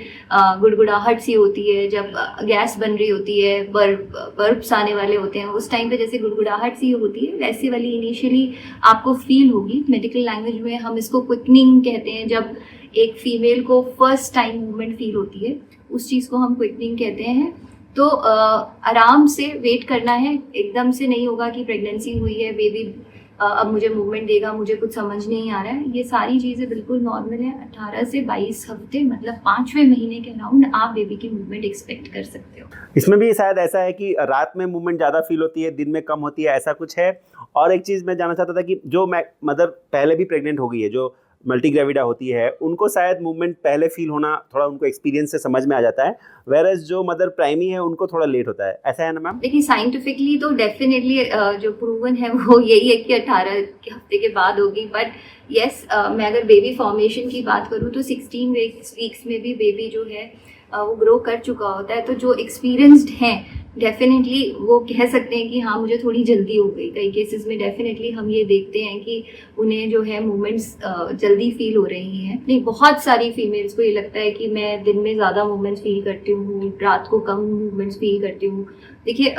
Speaker 2: गुड़गुड़ाहट सी होती है, जब गैस बन रही होती है, बर्ब्स आने वाले होते हैं, उस टाइम पे जैसे गुड़गुड़ाहट सी होती है वैसे वाली इनिशियली आपको फील होगी। मेडिकल लैंग्वेज में हम इसको क्विकनिंग कहते हैं। जब एक फीमेल को फर्स्ट टाइम मूवमेंट फील होती है उस चीज़ को हम क्विकनिंग कहते हैं। तो आराम से वेट करना है, एकदम से नहीं होगा कि प्रेगनेंसी हुई है, बेबी अब मुझे मूवमेंट देगा, मुझे कुछ समझ नहीं आ रहा है। ये सारी चीज़ें बिल्कुल नॉर्मल है। 18 से 22 हफ्ते, मतलब 5वें महीने के अराउंड आप बेबी की मूवमेंट एक्सपेक्ट कर सकते हो।
Speaker 1: इसमें भी शायद ऐसा है कि रात में मूवमेंट ज़्यादा फील होती है, दिन में कम होती है, ऐसा कुछ है। और एक चीज़ मैं जानना चाहता था कि जो मदर पहले भी प्रेग्नेंट हो गई है, जो मल्टी ग्रेविडा होती है उनको शायद मूवमेंट पहले फील होना थोड़ा उनको एक्सपीरियंस से समझ में आ जाता है, वेरएज जो मदर प्राइमी है उनको थोड़ा लेट होता है, ऐसा है ना मैम?
Speaker 2: देखिए साइंटिफिकली तो डेफिनेटली जो प्रूवन है वो यही है कि 18 के हफ्ते के बाद होगी, बट यस मैं अगर बेबी फॉर्मेशन की बात करूँ तो 16 वीक्स में भी बेबी जो है वो ग्रो कर चुका होता है। तो जो एक्सपीरियंस्ड हैं डेफिनेटली वो कह सकते हैं कि हाँ मुझे थोड़ी जल्दी हो गई। कई केसेस में डेफिनेटली हम ये देखते हैं कि उन्हें जो है मूवमेंट्स जल्दी फील हो रही हैं। नहीं, बहुत सारी फीमेल्स को ये लगता है कि मैं दिन में ज़्यादा मूवमेंट्स फील करती हूँ, रात को कम मूवमेंट्स फील करती हूँ। देखिए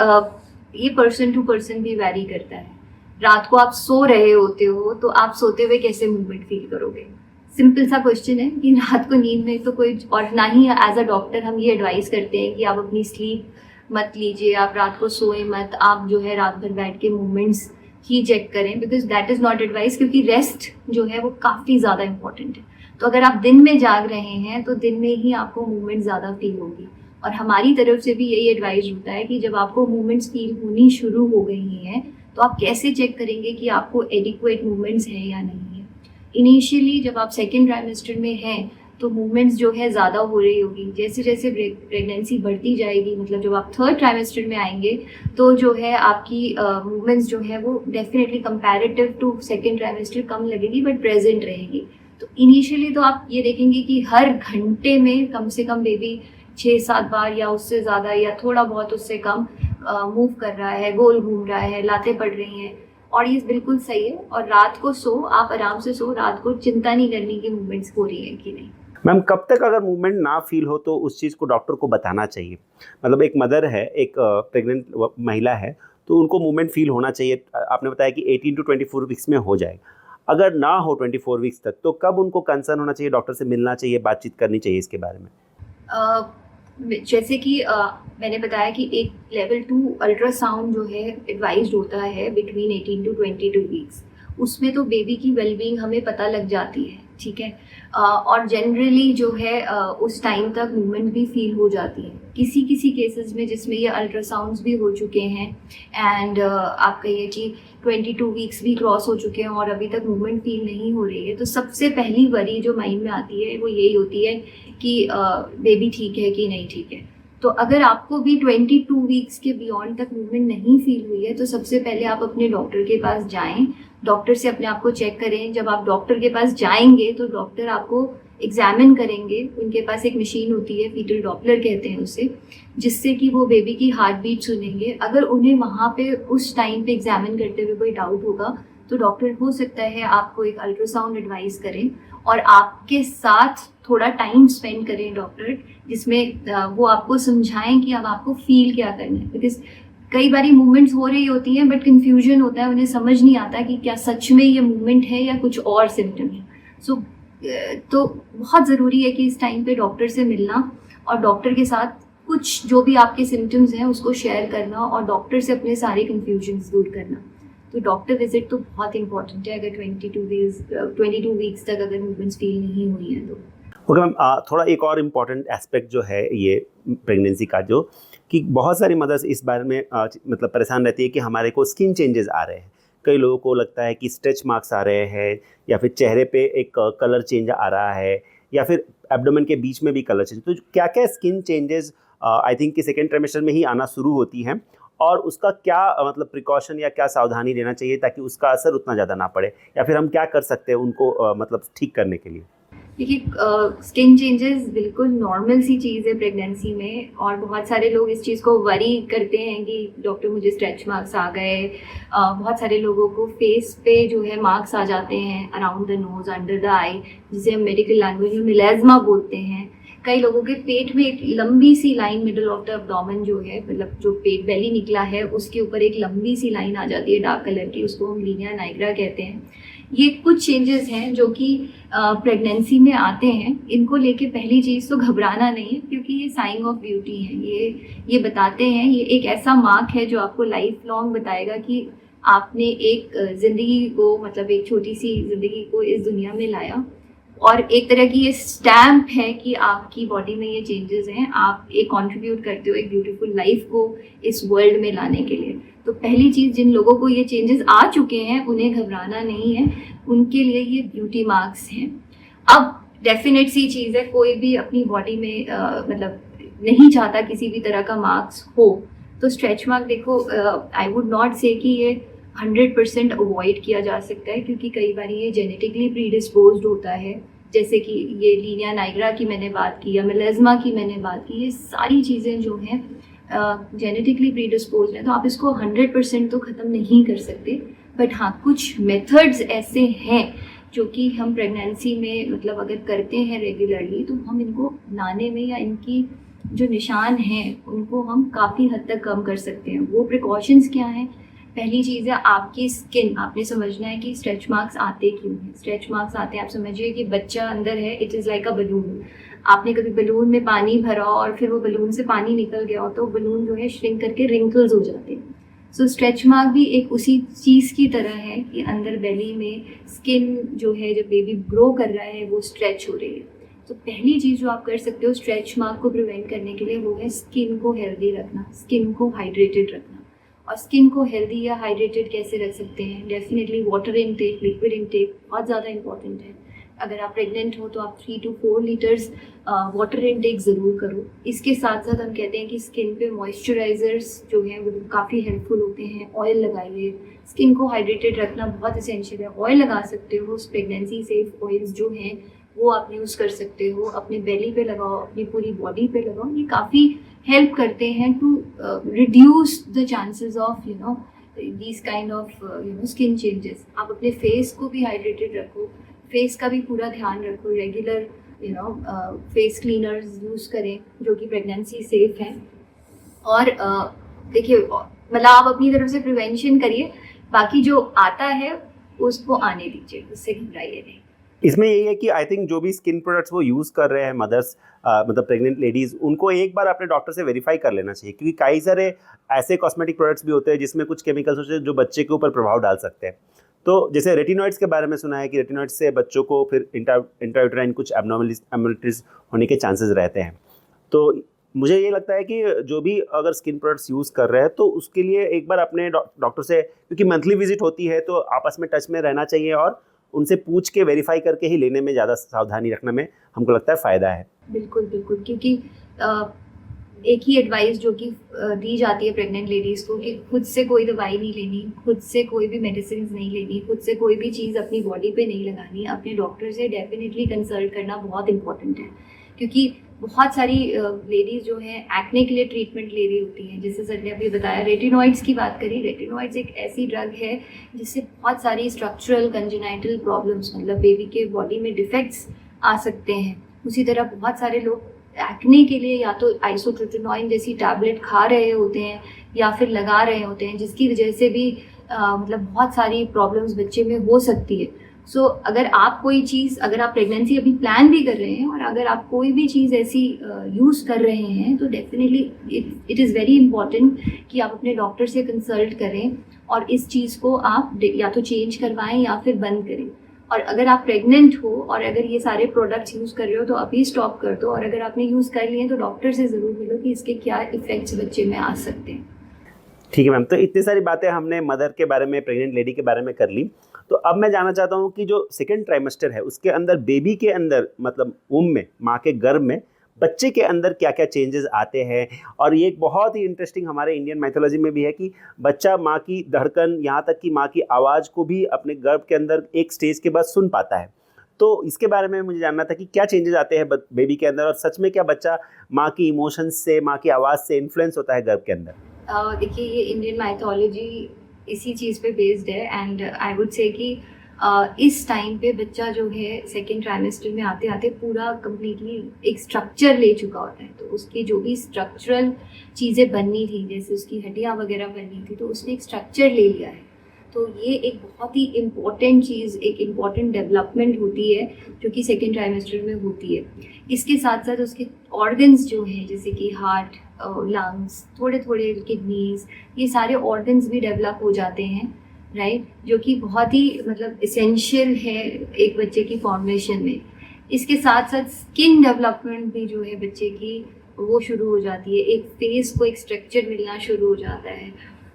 Speaker 2: ये पर्सन टू पर्सन भी वैरी करता है। रात को आप सो रहे होते हो तो आप सोते हुए कैसे मूवमेंट फील करोगे? सिंपल सा क्वेश्चन है कि रात को नींद में तो कोई, और ना ही एज अ डॉक्टर हम ये एडवाइस करते हैं कि आप अपनी स्लीप मत लीजिए, आप रात को सोए मत, आप जो है रात भर बैठ के मूवमेंट्स ही चेक करें, because that is not advice, क्योंकि रेस्ट जो है वो काफ़ी ज़्यादा इंपॉर्टेंट है। तो अगर आप दिन में जाग रहे हैं तो दिन में ही आपको मूवमेंट ज़्यादा फील होगी। और हमारी तरफ से भी यही एडवाइस होता है कि जब आपको मूवमेंट्स फील होनी शुरू हो गई हैं तो आप कैसे चेक करेंगे कि आपको एडिक्वेट मूवमेंट्स हैं या नहीं है। इनिशियली जब आप सेकेंड ट्राइमेस्टर में हैं तो मूवमेंट्स जो है ज़्यादा हो रही होगी। जैसे जैसे प्रेगनेंसी बढ़ती जाएगी, मतलब जब आप थर्ड ट्राइमेस्टर में आएंगे तो जो है आपकी मूवमेंट्स जो है वो definitely comparative to second trimester कम लगेगी, बट प्रेजेंट रहेगी। तो इनिशियली तो आप ये देखेंगे कि हर घंटे में कम से कम बेबी 6-7 बार या उससे ज़्यादा या थोड़ा बहुत उससे कम मूव कर रहा है, गोल घूम रहा है, लातें पड़ रही हैं, और ये बिल्कुल सही है। और रात को सो, आप आराम से सो, रात को चिंता नहीं करनी कि मूवमेंट्स हो रही है कि नहीं।
Speaker 1: मैम कब तक अगर मूवमेंट ना फील हो तो उस चीज़ को डॉक्टर को बताना चाहिए? मतलब एक मदर है, एक प्रेग्नेंट महिला है, तो उनको मूवमेंट फील होना चाहिए। आपने बताया कि 18 to 24 वीक्स में हो जाए। अगर ना हो 24 वीक्स तक तो कब उनको कंसर्न होना चाहिए, डॉक्टर से मिलना चाहिए, बातचीत करनी चाहिए इसके बारे में?
Speaker 2: जैसे कि मैंने बताया कि एक लेवल 2 अल्ट्रासाउंड जो है एडवाइज्ड होता है बिटवीन 18 to 22 वीक्स। उसमें तो बेबी की वेलबींग हमें पता लग जाती है, ठीक है। और जनरली जो है उस टाइम तक मूवमेंट भी फील हो जाती है। किसी किसी केसेस में जिसमें ये अल्ट्रासाउंड्स भी हो चुके हैं एंड आप कहिए कि 22 वीक्स भी क्रॉस हो चुके हैं और अभी तक मूवमेंट फील नहीं हो रही है, तो सबसे पहली वरी जो माइंड में आती है वो यही होती है कि बेबी ठीक है कि नहीं ठीक है। तो अगर आपको भी 22 वीक्स के बियॉन्ड तक मूवमेंट नहीं फील हुई है तो सबसे पहले आप अपने डॉक्टर के पास जाएं, डॉक्टर से अपने आप को चेक करें। जब आप डॉक्टर के पास जाएंगे तो डॉक्टर आपको एग्जामिन करेंगे। उनके पास एक मशीन होती है, फीटल डॉपलर कहते हैं उसे, जिससे कि वो बेबी की हार्ट बीट सुनेंगे। अगर उन्हें वहाँ पे उस टाइम पे एग्जामिन करते हुए कोई डाउट होगा तो डॉक्टर हो सकता है आपको एक अल्ट्रासाउंड एडवाइस करें और आपके साथ थोड़ा टाइम स्पेंड करें डॉक्टर, जिसमें वो आपको समझाएं कि अब आपको फील क्या करना है। बिकॉज कई बारी मूवमेंट्स हो रही होती हैं बट कन्फ्यूजन होता है, उन्हें समझ नहीं आता कि क्या सच में ये मूवमेंट है या कुछ और सिम्टम है। तो बहुत ज़रूरी है कि इस टाइम पे डॉक्टर से मिलना और डॉक्टर के साथ कुछ जो भी आपके सिम्टम्स हैं उसको शेयर करना और डॉक्टर से अपने सारे कन्फ्यूजन्स दूर करना। तो डॉक्टर विजिट तो बहुत इंपॉर्टेंट है अगर 22 वीक्स तक अगर मूवमेंट्स फील नहीं हुई हैं तो।
Speaker 1: ओके मैम, थोड़ा एक और इम्पॉर्टेंट एस्पेक्ट जो है ये प्रेगनेंसी का, जो कि बहुत सारी मदर्स इस बारे में मतलब परेशान रहती है कि हमारे को स्किन चेंजेस आ रहे हैं। कई लोगों को लगता है कि स्ट्रेच मार्क्स आ रहे हैं या फिर चेहरे पे एक कलर चेंज आ रहा है या फिर एब्डोमेन के बीच में भी कलर चेंज। तो क्या क्या स्किन चेंजेस आई थिंक कि सेकेंड ट्राइमेस्टर में ही आना शुरू होती हैं और उसका क्या मतलब प्रिकॉशन या क्या सावधानी लेना चाहिए ताकि उसका असर उतना ज़्यादा ना पड़े, या फिर हम क्या कर सकते हैं उनको मतलब ठीक करने के लिए?
Speaker 2: देखिए स्किन चेंजेस बिल्कुल नॉर्मल सी चीज़ है प्रेगनेंसी में, और बहुत सारे लोग इस चीज़ को वरी करते हैं कि डॉक्टर मुझे स्ट्रेच मार्क्स आ गए। बहुत सारे लोगों को फेस पे जो है मार्क्स आ जाते हैं around the nose, under the eye, जिसे हम मेडिकल लैंग्वेज में मिलेज्मा बोलते हैं। कई लोगों के पेट में एक लंबी सी line middle of the abdomen जो है, मतलब जो पेट बेली निकला है उसके ऊपर एक लंबी सी लाइन आ जाती है डार्क कलर की, उसको हम लीनिया नाइग्रा कहते हैं। ये कुछ चेंजेस हैं जो कि प्रेगनेंसी में आते हैं। इनको लेके पहली चीज़ तो घबराना नहीं है, क्योंकि ये साइन ऑफ ब्यूटी है। ये बताते हैं, ये एक ऐसा मार्क है जो आपको लाइफ लॉन्ग बताएगा कि आपने एक ज़िंदगी को, मतलब एक छोटी सी ज़िंदगी को इस दुनिया में लाया, और एक तरह की ये स्टैम्प है कि आपकी बॉडी में ये चेंजेस हैं, आप एक कंट्रीब्यूट करते हो एक ब्यूटीफुल लाइफ को इस वर्ल्ड में लाने के लिए। तो पहली चीज़, जिन लोगों को ये चेंजेस आ चुके हैं उन्हें घबराना नहीं है। उनके लिए ये ब्यूटी मार्क्स हैं। अब डेफिनेट सी चीज़ है, कोई भी अपनी बॉडी में मतलब नहीं चाहता किसी भी तरह का मार्क्स हो, तो स्ट्रेच मार्क देखो, आई वुड नॉट से कि ये 100% अवॉइड किया जा सकता है, क्योंकि कई बार ये जेनेटिकली प्रीडिस्पोज्ड होता है। जैसे कि ये लीनिया नाइग्रा की मैंने बात की या मेलेज्मा की मैंने बात की, ये सारी चीज़ें जो हैं जेनेटिकली प्रीडिस्पोज्ड हैं, तो आप इसको 100% तो ख़त्म नहीं कर सकते। बट हाँ, कुछ मेथड्स ऐसे हैं जो कि हम प्रेगनेंसी में मतलब अगर करते हैं रेगुलरली, तो हम इनको लाने में या इनकी जो निशान हैं उनको हम काफ़ी हद तक कम कर सकते हैं। वो प्रिकॉशंस क्या हैं? पहली चीज़ है आपकी स्किन। आपने समझना है कि स्ट्रेच मार्क्स आते क्यों हैं। स्ट्रेच मार्क्स आते हैं, आप समझिए कि बच्चा अंदर है, it is like a balloon. आपने कभी बलून में पानी भरा और फिर वो बलून से पानी निकल गया हो, तो बलून जो है श्रिंक करके रिंकल्स हो जाते हैं। सो स्ट्रेच मार्क भी एक उसी चीज़ की तरह है कि अंदर बेली में स्किन जो है, जब बेबी ग्रो कर रहा है, वो स्ट्रेच हो रही है। तो पहली चीज़ जो आप कर सकते हो स्ट्रेच मार्क को प्रिवेंट करने के लिए, वो है स्किन को हेल्दी रखना, स्किन को हाइड्रेटेड रखना। और स्किन को हेल्दी या हाइड्रेटेड कैसे रख सकते हैं? Definitely water intake, liquid intake बहुत ज़्यादा इंपॉर्टेंट है। अगर आप प्रेग्नेंट हो तो आप 3 to 4 लीटर्स वाटर इनटेक ज़रूर करो। इसके साथ साथ हम कहते हैं कि स्किन पे मॉइस्चराइजर्स जो हैं वो काफ़ी हेल्पफुल होते हैं। ऑयल लगाइए, स्किन को हाइड्रेटेड रखना बहुत एसेंशियल है। ऑयल लगा सकते हो, प्रेगनेंसी सेफ ऑयल्स जो हैं वो आप यूज़ कर सकते हो। अपने बेली पे लगाओ, अपनी पूरी बॉडी पे लगाओ, ये काफ़ी हेल्प करते हैं to reduce the chances of these kind of skin changes. आप अपने फेस को भी हाइड्रेटेड रखो, फेस का भी पूरा ध्यान रखो। रेगुलर फेस क्लीनर्स यूज़ करें जो कि प्रेगनेंसी सेफ हैं। और देखिए, मतलब आप अपनी तरफ से प्रिवेंशन करिए, बाकी जो आता है उसको आने दीजिए, उससे घबराइए नहीं।
Speaker 1: इसमें यही है कि आई थिंक जो भी स्किन प्रोडक्ट्स वो यूज़ कर रहे हैं मदर्स, मतलब प्रेग्नेंट लेडीज़, उनको एक बार अपने डॉक्टर से वेरीफाई कर लेना चाहिए, क्योंकि कई सारे ऐसे कॉस्मेटिक प्रोडक्ट्स भी होते हैं जिसमें कुछ केमिकल्स होते हैं जो बच्चे के ऊपर प्रभाव डाल सकते हैं। तो जैसे रेटिनॉइड्स के बारे में सुना है कि रेटिनॉइड्स से बच्चों को फिर इंट्रायूटेराइन कुछ एब्नॉर्मलिटीज होने के चांसेस रहते हैं। तो मुझे ये लगता है कि जो भी अगर स्किन प्रोडक्ट्स यूज़ कर रहे हैं तो उसके लिए एक बार अपने डॉक्टर से, क्योंकि मंथली विजिट होती है, तो आपस में टच में रहना चाहिए और उनसे पूछ के वेरीफाई करके ही लेने में ज़्यादा सावधानी रखने में हमको लगता है फ़ायदा है।
Speaker 2: बिल्कुल बिल्कुल, क्योंकि एक ही एडवाइस जो कि दी जाती है प्रेग्नेंट लेडीज़ को कि खुद से कोई दवाई नहीं लेनी, खुद से कोई भी मेडिसिन नहीं लेनी, खुद से कोई भी चीज़ अपनी बॉडी पे नहीं लगानी। अपने डॉक्टर से डेफिनेटली कंसल्ट करना बहुत इंपॉर्टेंट है, क्योंकि बहुत सारी लेडीज़ जो हैं एक्ने के लिए ट्रीटमेंट ले रही होती हैं। जैसे सर ने अभी बताया, रेटिनॉइड्स की बात करी। रेटिनॉइड्स एक ऐसी ड्रग है जिससे बहुत सारी स्ट्रक्चरल कंजेनाइटल प्रॉब्लम्स, मतलब बेबी के बॉडी में डिफेक्ट्स आ सकते हैं। उसी तरह बहुत सारे लोग एक्ने के लिए या तो आइसोट्रोटिनोइन जैसी टैबलेट खा रहे होते हैं या फिर लगा रहे होते हैं, जिसकी वजह से भी मतलब बहुत सारी प्रॉब्लम्स बच्चे में हो सकती है। सो अगर आप कोई चीज़, अगर आप प्रेगनेंसी अभी प्लान भी कर रहे हैं और अगर आप कोई भी चीज़ ऐसी यूज़ कर रहे हैं, तो definitely it is very important कि आप अपने डॉक्टर से कंसल्ट करें और इस चीज़ को आप या तो चेंज करवाएं या फिर बंद करें। और अगर आप प्रेग्नेंट हो और अगर ये सारे प्रोडक्ट्स यूज़ कर रहे हो तो अभी स्टॉप कर दो, और अगर आपने यूज़ कर लिए तो डॉक्टर से ज़रूर मिलो कि इसके क्या इफ़ेक्ट्स बच्चे में आ सकते हैं।
Speaker 1: ठीक है मैम, तो इतनी सारी बातें हमने मदर के बारे में, प्रेग्नेंट लेडी के बारे में कर ली। तो अब मैं जानना चाहता हूँ कि जो सेकेंड ट्राइमेस्टर है उसके अंदर बेबी के अंदर, मतलब वुम में, माँ के गर्भ में बच्चे के अंदर क्या क्या चेंजेस आते हैं। और ये एक बहुत ही इंटरेस्टिंग हमारे इंडियन माइथोलॉजी में भी है कि बच्चा माँ की धड़कन, यहाँ तक कि माँ की आवाज़ को भी अपने गर्भ के अंदर एक स्टेज के बाद सुन पाता है। तो इसके बारे में मुझे जानना था कि क्या चेंजेस आते हैं बेबी के अंदर, और सच में क्या बच्चा माँ की इमोशंस से, माँ की आवाज़ से इन्फ्लुएंस होता है गर्भ के अंदर?
Speaker 2: देखिए, ये इंडियन माइथोलॉजी इसी चीज़ पे बेस्ड है। एंड आई वुड से कि इस टाइम पे बच्चा जो है सेकेंड ट्राइमेस्टर में आते आते पूरा कम्प्लीटली एक स्ट्रक्चर ले चुका होता है। तो उसकी जो भी स्ट्रक्चरल चीज़ें बननी थी, जैसे उसकी हड्डियाँ वगैरह बननी थी, तो उसने एक स्ट्रक्चर ले लिया है। तो ये एक बहुत ही इम्पॉर्टेंट चीज़, एक इम्पॉर्टेंट डेवलपमेंट होती है जो कि सेकेंड ट्राइमेस्टर में होती है। इसके साथ साथ उसके ऑर्गन्स जो हैं, जैसे कि हार्ट, लंग्स, थोड़े थोड़े किडनीज, ये सारे ऑर्गन्स भी डेवलप हो जाते हैं, राइट, जो कि बहुत ही मतलब इसेंशियल है एक बच्चे की फॉर्मेशन में। इसके साथ साथ स्किन डेवलपमेंट भी जो है बच्चे की वो शुरू हो जाती है, एक फेस को एक स्ट्रक्चर मिलना शुरू हो जाता है।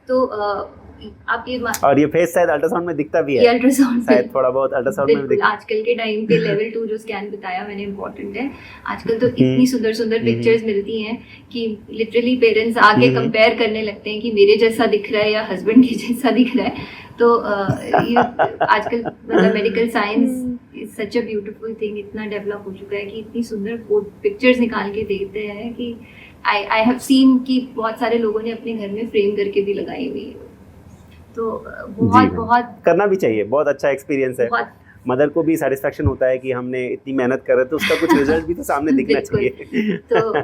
Speaker 2: तो आप ये
Speaker 1: और ये फेस शायद अल्ट्रासाउंड में दिखता भी
Speaker 2: ये
Speaker 1: है,
Speaker 2: अल्ट्रासाउंड
Speaker 1: शायद थोड़ा बहुत अल्ट्रासाउंड में भी
Speaker 2: बिल्कुल
Speaker 1: दिखता
Speaker 2: आजकल के टाइम पे लेवल 2 जो स्कैन बताया मैंने इम्पोर्टेंट है। आजकल तो इतनी सुंदर सुंदर पिक्चर्स मिलती हैं कि लिटरली पेरेंट्स आके कंपेयर करने लगते हैं कि मेरे जैसा दिख रहा है या हस्बैंड के जैसा दिख रहा है। तो ये आजकल मतलब medical science is such a beautiful thing, इतना डेवलप हो चुका है कि इतनी सुंदर पिक्चर्स निकाल के देते हैं कि आई हैव सीन कि बहुत सारे लोगों ने अपने घर में फ्रेम करके भी लगाई हुई है। तो बहुत बहुत
Speaker 1: करना भी चाहिए, बहुत अच्छा एक्सपीरियंस है।
Speaker 2: बहुत
Speaker 1: मदर को भी सेटिस्फेक्शन होता है कि हमने इतनी मेहनत कर रहे तो उसका कुछ रिजल्ट भी तो सामने दिखना चाहिए।
Speaker 2: तो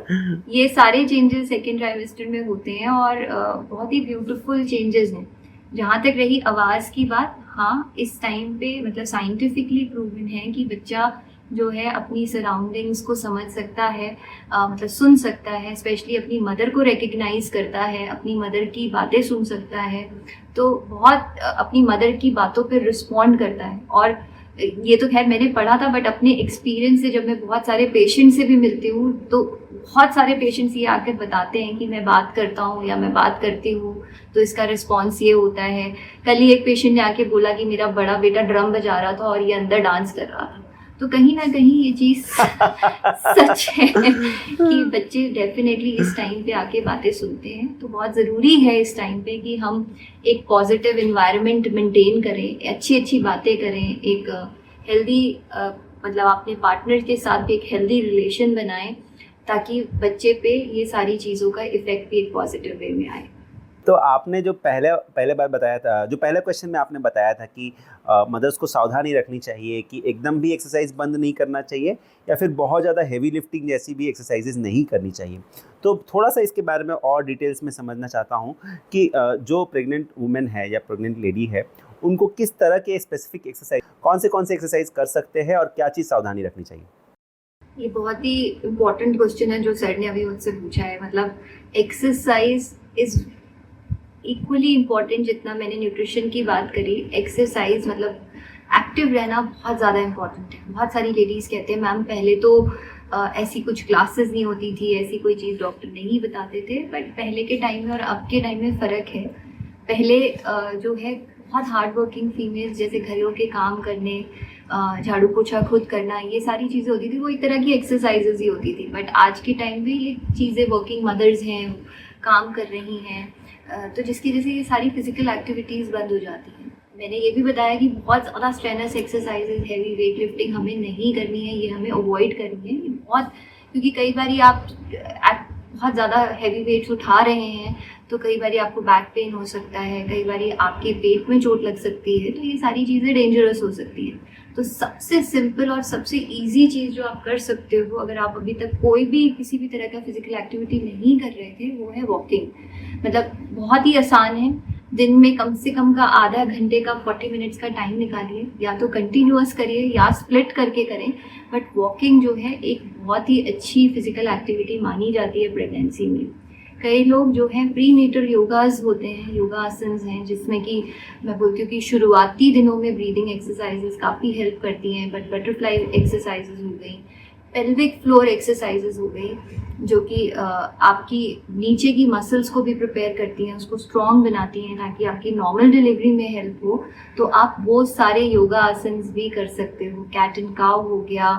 Speaker 2: ये सारे चेंजेस सेकेंड ट्राइमेस्टर में होते हैं और बहुत ही ब्यूटीफुल चेंजेस हैं। जहाँ तक रही आवाज़ की बात, हाँ इस टाइम पे मतलब साइंटिफिकली प्रूवन है कि बच्चा जो है अपनी सराउंडिंग्स को समझ सकता है, मतलब सुन सकता है, स्पेशली अपनी मदर को रिकग्नाइज करता है, अपनी मदर की बातें सुन सकता है, तो बहुत अपनी मदर की बातों पर रिस्पॉन्ड करता है। और ये तो खैर मैंने पढ़ा था, बट अपने एक्सपीरियंस से जब मैं बहुत सारे पेशेंट से भी मिलती हूँ तो बहुत सारे पेशेंट्स ये आकर बताते हैं कि मैं बात करता हूँ या मैं बात करती हूँ तो इसका रिस्पॉन्स ये होता है। कल ही एक पेशेंट ने आके बोला कि मेरा बड़ा बेटा ड्रम बजा रहा था और ये अंदर डांस कर रहा था। तो कहीं ना कहीं ये चीज़ सच है कि बच्चे डेफिनेटली इस टाइम पे आके बातें सुनते हैं। तो बहुत ज़रूरी है इस टाइम पे कि हम एक पॉजिटिव इन्वायरमेंट मेंटेन करें, अच्छी अच्छी बातें करें, एक हेल्दी मतलब अपने पार्टनर के साथ भी एक हेल्दी रिलेशन बनाएं ताकि बच्चे पे ये सारी चीज़ों का इफ़ेक्ट भी एक पॉजिटिव वे में आए।
Speaker 1: तो आपने जो पहले बार बताया था, जो पहले क्वेश्चन में आपने बताया था कि मदर्स को सावधानी रखनी चाहिए कि एकदम भी एक्सरसाइज बंद नहीं करना चाहिए या फिर बहुत ज़्यादा हेवी लिफ्टिंग जैसी भी एक्सरसाइजेज नहीं करनी चाहिए, तो थोड़ा सा इसके बारे में और डिटेल्स में समझना चाहता हूँ कि जो प्रेग्नेंट वुमेन है या प्रेग्नेंट लेडी है उनको किस तरह के स्पेसिफिक एक्सरसाइज, कौन से एक्सरसाइज कर सकते हैं और क्या चीज़ सावधानी रखनी चाहिए।
Speaker 2: ये बहुत ही इम्पोर्टेंट क्वेश्चन है जो सर ने अभी मुझसे पूछा है। मतलब एक्सरसाइज इज इक्वली इम्पॉर्टेंट जितना मैंने न्यूट्रिशन की बात करी। एक्सरसाइज मतलब एक्टिव रहना बहुत ज़्यादा इम्पॉर्टेंट है। बहुत सारी लेडीज़ कहते हैं मैम पहले तो ऐसी कुछ क्लासेस नहीं होती थी, ऐसी कोई चीज़ डॉक्टर नहीं बताते थे, बट पहले के टाइम में और अब के टाइम में फ़र्क है। पहले जो है बहुत हार्ड वर्किंग फीमेल्स जैसे घरों के काम करने, झाड़ू पोछा खुद करना, ये सारी चीज़ें होती थी, वो एक तरह की एक्सरसाइजेज ही होती थी। बट आज के टाइम में ये चीज़ें वर्किंग मदर्स हैं, काम कर रही हैं, तो जिसकी वजह से ये सारी फिजिकल एक्टिविटीज़ बंद हो जाती हैं। मैंने ये भी बताया कि बहुत ज़्यादा strenuous exercises, heavy weight lifting हमें नहीं करनी है, ये हमें अवॉइड करनी है। ये बहुत, क्योंकि कई बार आप बहुत ज़्यादा हैवी वेट्स उठा रहे हैं तो कई बार आपको बैक पेन हो सकता है, कई बार आपके पेट में चोट लग सकती है, तो ये सारी चीज़ें डेंजरस हो सकती हैं। तो सबसे सिंपल और सबसे इजी चीज़ जो आप कर सकते हो अगर आप अभी तक कोई भी किसी भी तरह का फिजिकल एक्टिविटी नहीं कर रहे थे, वो है वॉकिंग। मतलब बहुत ही आसान है, दिन में कम से कम का आधा घंटे का 40 मिनट्स का टाइम निकालिए, या तो कंटिन्यूअस करिए या स्प्लिट करके करें। बट वॉकिंग जो है एक बहुत ही अच्छी फिजिकल एक्टिविटी मानी जाती है प्रेगनेंसी में। कई लोग जो हैं प्री नेटल योगास होते हैं, योगा आसन्स हैं, जिसमें कि मैं बोलती हूँ कि शुरुआती दिनों में ब्रीदिंग एक्सरसाइजेस काफ़ी हेल्प करती हैं। बट बटरफ्लाई एक्सरसाइजेस हो गई, पेल्विक फ्लोर एक्सरसाइजेस हो गई, जो कि आपकी नीचे की मसल्स को भी प्रिपेयर करती हैं, उसको स्ट्रॉन्ग बनाती हैं ताकि आपकी नॉर्मल डिलीवरी में हेल्प हो। तो आप वो सारे योगा आसन्स भी कर सकते हो। कैट एंड काउ हो गया,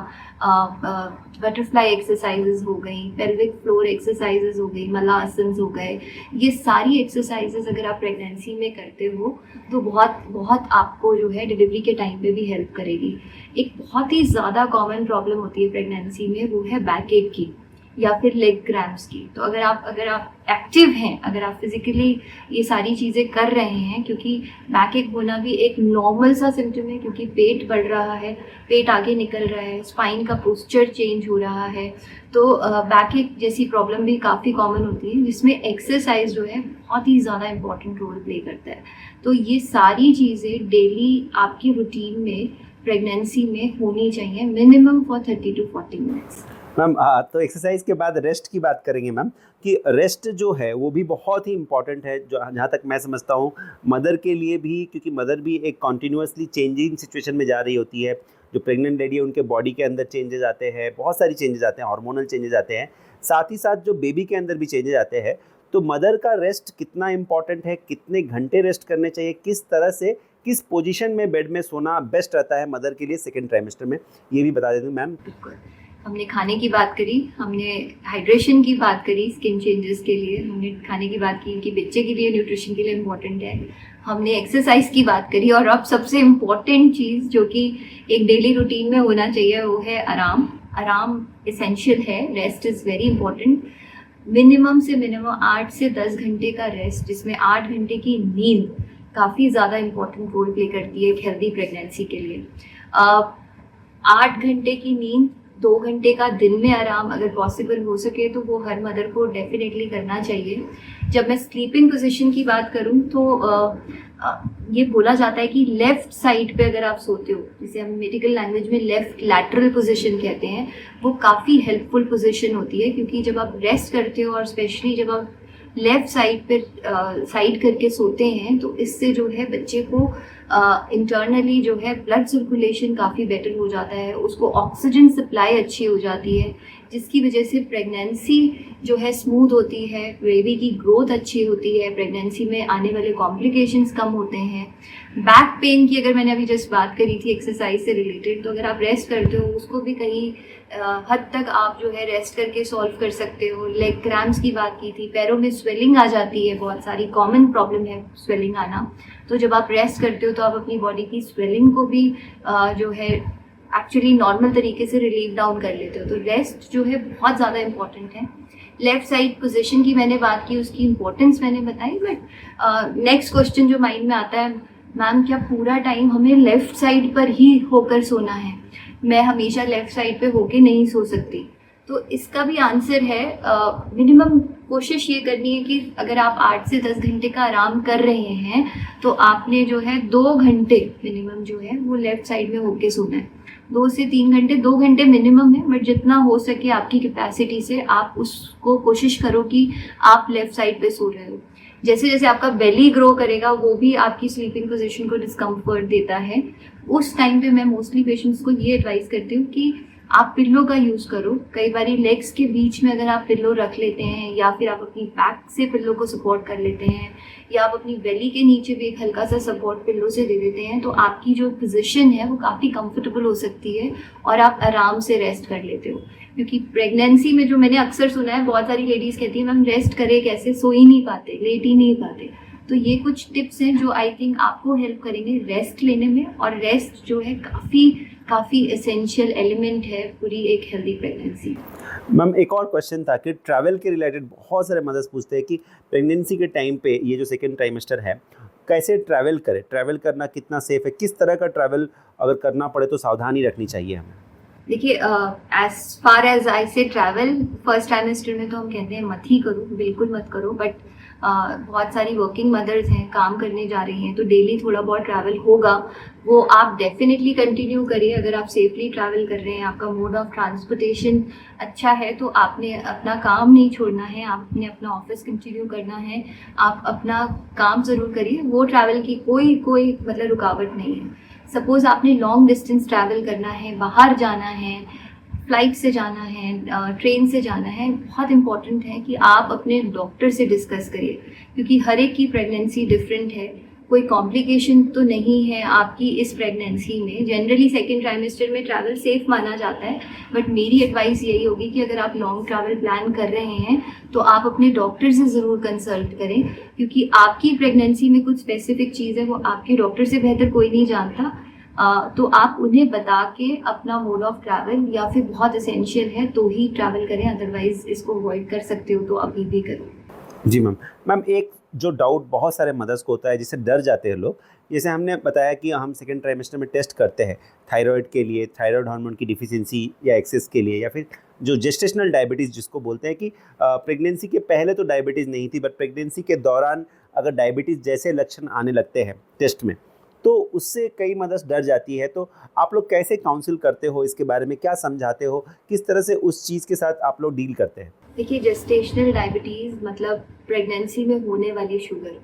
Speaker 2: बटरफ्लाई एक्सरसाइजेज हो गई, पेल्विक फ्लोर एक्सरसाइजेज हो गई, मलासन्स हो गए। ये सारी एक्सरसाइजेज अगर आप प्रेगनेंसी में करते हो तो बहुत बहुत आपको जो है डिलीवरी के टाइम पे भी हेल्प करेगी। एक बहुत ही ज़्यादा कॉमन प्रॉब्लम होती है प्रेगनेंसी में, वो है बैक एक की या फिर लेग क्रैम्प्स की। तो अगर आप एक्टिव हैं, अगर आप फिजिकली ये सारी चीज़ें कर रहे हैं, क्योंकि बैक एक होना भी एक नॉर्मल सा सिम्टम है, क्योंकि पेट बढ़ रहा है, पेट आगे निकल रहा है, स्पाइन का पोस्चर चेंज हो रहा है, तो बैक एक जैसी प्रॉब्लम भी काफ़ी कॉमन होती है, जिसमें एक्सरसाइज जो है बहुत ही ज़्यादा इंपॉर्टेंट रोल प्ले करता है। तो ये सारी चीज़ें डेली आपकी रूटीन में प्रेगनेंसी में होनी चाहिए, minimum for 30 to 40 minutes.
Speaker 1: Ma'am तो एक्सरसाइज के बाद रेस्ट की बात करेंगे मैम, कि रेस्ट जो है वो भी बहुत ही इम्पॉर्टेंट है, जो जहाँ तक मैं समझता हूँ मदर के लिए भी, क्योंकि मदर भी एक कॉन्टीन्यूसली चेंजिंग सिचुएशन में जा रही होती है। जो प्रेग्नेंट लेडी है उनके बॉडी के अंदर चेंजेस आते हैं, बहुत सारी चेंजेस आते हैं, हार्मोनल चेंजेस आते हैं, साथ ही साथ जो बेबी के अंदर भी चेंजेस आते हैं। तो मदर का रेस्ट कितना इम्पॉर्टेंट है, कितने घंटे रेस्ट करने चाहिए, किस तरह से किस पोजीशन में बेड में सोना बेस्ट रहता है मदर के लिए सेकेंड ट्राइमेस्टर में, ये भी बता देती हूँ मैम।
Speaker 2: बिल्कुल, हमने खाने की बात करी, हमने हाइड्रेशन की बात करी स्किन चेंजेस के लिए, हमने खाने की बात की कि बच्चे के लिए न्यूट्रिशन के लिए इम्पोर्टेंट है, हमने एक्सरसाइज की बात करी, और अब सबसे इम्पॉर्टेंट चीज़ जो कि एक डेली रूटीन में होना चाहिए वो है आराम। आराम एसेंशियल है, rest is very important. Minimum से मिनिमम 8 से 10 घंटे का रेस्ट, जिसमें 8 घंटे की नींद काफ़ी ज़्यादा इम्पॉर्टेंट रोल प्ले करती है एक हेल्दी प्रेगनेंसी के लिए। 8 घंटे की नींद, 2 घंटे का दिन में आराम अगर पॉसिबल हो सके तो वो हर मदर को डेफिनेटली करना चाहिए। जब मैं स्लीपिंग पोजीशन की बात करूं तो ये बोला जाता है कि लेफ़्ट साइड पे अगर आप सोते हो, जिसे हम मेडिकल लैंग्वेज में लेफ़्ट लैटरल पोजीशन कहते हैं, वो काफ़ी हेल्पफुल पोजीशन होती है, क्योंकि जब आप रेस्ट करते हो और स्पेशली जब आप लेफ़्ट साइड पे साइड करके सोते हैं तो इससे जो है बच्चे को इंटरनली जो है ब्लड सर्कुलेशन काफ़ी बेटर हो जाता है, उसको ऑक्सीजन सप्लाई अच्छी हो जाती है, जिसकी वजह से प्रेगनेंसी जो है स्मूथ होती है, बेबी की ग्रोथ अच्छी होती है, प्रेगनेंसी में आने वाले कॉम्प्लिकेशंस कम होते हैं। बैक पेन की अगर मैंने अभी जस्ट बात करी थी एक्सरसाइज से रिलेटेड, तो अगर आप रेस्ट करते हो उसको भी कहीं हद तक आप जो है रेस्ट करके सॉल्व कर सकते हो। लेग क्रैम्प्स की बात की थी, पैरों में स्वेलिंग आ जाती है, बहुत सारी कॉमन प्रॉब्लम है स्वेलिंग आना, तो जब आप रेस्ट करते हो तो आप अपनी बॉडी की स्वेलिंग को भी जो है एक्चुअली नॉर्मल तरीके से रिलीव डाउन कर लेते हो। तो रेस्ट जो है बहुत ज़्यादा इंपॉर्टेंट है। लेफ़्ट साइड पोजीशन की मैंने बात की, उसकी इंपॉर्टेंस मैंने बताई, बट नेक्स्ट क्वेश्चन जो माइंड में आता है, मैम क्या पूरा टाइम हमें लेफ़्ट साइड पर ही होकर सोना है? मैं हमेशा लेफ़्ट साइड पे होके नहीं सो सकती। तो इसका भी आंसर है, मिनिमम कोशिश ये करनी है कि अगर आप 8 से 10 घंटे का आराम कर रहे हैं तो आपने जो है 2 घंटे मिनिमम जो है वो लेफ़्ट साइड में होके सोना है। 2 से 3 घंटे, 2 घंटे मिनिमम है, बट जितना हो सके आपकी कैपेसिटी से आप उसको कोशिश करो कि आप लेफ़्ट साइड पे सो रहे हो। जैसे जैसे आपका बेली ग्रो करेगा वो भी आपकी स्लीपिंग पोजीशन को डिस्कम्फर्ट देता है। उस टाइम पे मैं मोस्टली पेशेंट्स को ये एडवाइस करती हूँ कि आप पिल्लो का यूज़ करो। कई बार लेग्स के बीच में अगर आप पिल्लो रख लेते हैं, या फिर आप अपनी बैक से पिल्लो को सपोर्ट कर लेते हैं, या आप अपनी बेली के नीचे भी एक हल्का सा सपोर्ट पिल्लो से दे देते हैं, तो आपकी जो पोजीशन है वो काफ़ी कंफर्टेबल हो सकती है और आप आराम से रेस्ट कर लेते हो। क्योंकि प्रेगनेंसी में जो मैंने अक्सर सुना है, बहुत सारी लेडीज़ कहती हैं मैम रेस्ट करे कैसे, सो ही नहीं पाते, लेट ही नहीं पाते। तो ये कुछ टिप्स हैं जो आई थिंक आपको हेल्प करेंगे रेस्ट लेने में, और रेस्ट जो है काफ़ी एसेंशियल एलिमेंट है पूरी एक हेल्दी प्रेगनेंसी।
Speaker 1: मैम एक और क्वेश्चन था कि ट्रैवल के रिलेटेड बहुत सारे मदर्स पूछते हैं कि प्रेगनेंसी के टाइम पे ये जो सेकेंड ट्राइमेस्टर है कैसे ट्रैवल करें, ट्रैवल करना कितना सेफ है, किस तरह का ट्रैवल अगर करना पड़े तो सावधानी रखनी चाहिए हमें?
Speaker 2: देखिए, एज फार एज आई से ट्रैवल फर्स्ट ट्राइमेस्टर में तो हम कहते हैं मत ही करो, बिल्कुल मत करो, बट बहुत सारी वर्किंग मदर्स हैं, काम करने जा रही हैं, तो डेली थोड़ा बहुत ट्रैवल होगा, वो आप डेफिनेटली कंटिन्यू करिए। अगर आप सेफली ट्रैवल कर रहे हैं, आपका मोड ऑफ ट्रांसपोर्टेशन अच्छा है, तो आपने अपना काम नहीं छोड़ना है, आपने अपना ऑफिस कंटिन्यू करना है, आप अपना काम ज़रूर करिए, वो ट्रैवल की कोई मतलब रुकावट नहीं है। सपोज़ आपने लॉन्ग डिस्टेंस ट्रैवल करना है, बाहर जाना है, फ्लाइट से जाना है, ट्रेन से जाना है, बहुत इंपॉर्टेंट है कि आप अपने डॉक्टर से डिस्कस करिए, क्योंकि हर एक की प्रेगनेंसी डिफरेंट है, कोई कॉम्प्लिकेशन तो नहीं है आपकी इस प्रेगनेंसी में। जनरली सेकेंड ट्राइमेस्टर में ट्रैवल सेफ माना जाता है, बट मेरी एडवाइस यही होगी कि अगर आप लॉन्ग ट्रैवल प्लान कर रहे हैं तो आप अपने डॉक्टर से ज़रूर कंसल्ट करें, क्योंकि आपकी प्रेगनेंसी में कुछ स्पेसिफिक चीज़ है वो आपके डॉक्टर से बेहतर कोई नहीं जानता। तो आप उन्हें बता के अपना मोड ऑफ ट्रैवल, या फिर बहुत एसेंशियल है तो ही ट्रैवल करें, अदरवाइज इसको अवॉइड कर सकते हो तो अभी भी करो।
Speaker 1: जी मैम एक जो डाउट बहुत सारे मदर्स को होता है, जिससे डर जाते हैं लोग, जैसे हमने बताया कि हम सेकेंड ट्राइमेस्टर में टेस्ट करते हैं थायराइड के लिए, थायराइड हार्मोन की डिफिशियंसी या एक्सेस के लिए, या फिर जो जेस्टेशनल डायबिटीज़ जिसको बोलते हैं कि प्रेगनेंसी के पहले तो डायबिटीज़ नहीं थी, बट प्रेगनेंसी के दौरान अगर डायबिटीज़ जैसे लक्षण आने लगते हैं टेस्ट में, तो उससे कई मदर्स डर जाती है। तो आप लोग कैसे काउंसिल करते हो, इसके बारे में क्या समझाते हो, किस तरह से उस चीज़ के साथ आप लोग डील करते हैं?
Speaker 2: देखिए, जेस्टेशनल डायबिटीज़ मतलब प्रेगनेंसी में होने वाली शुगर,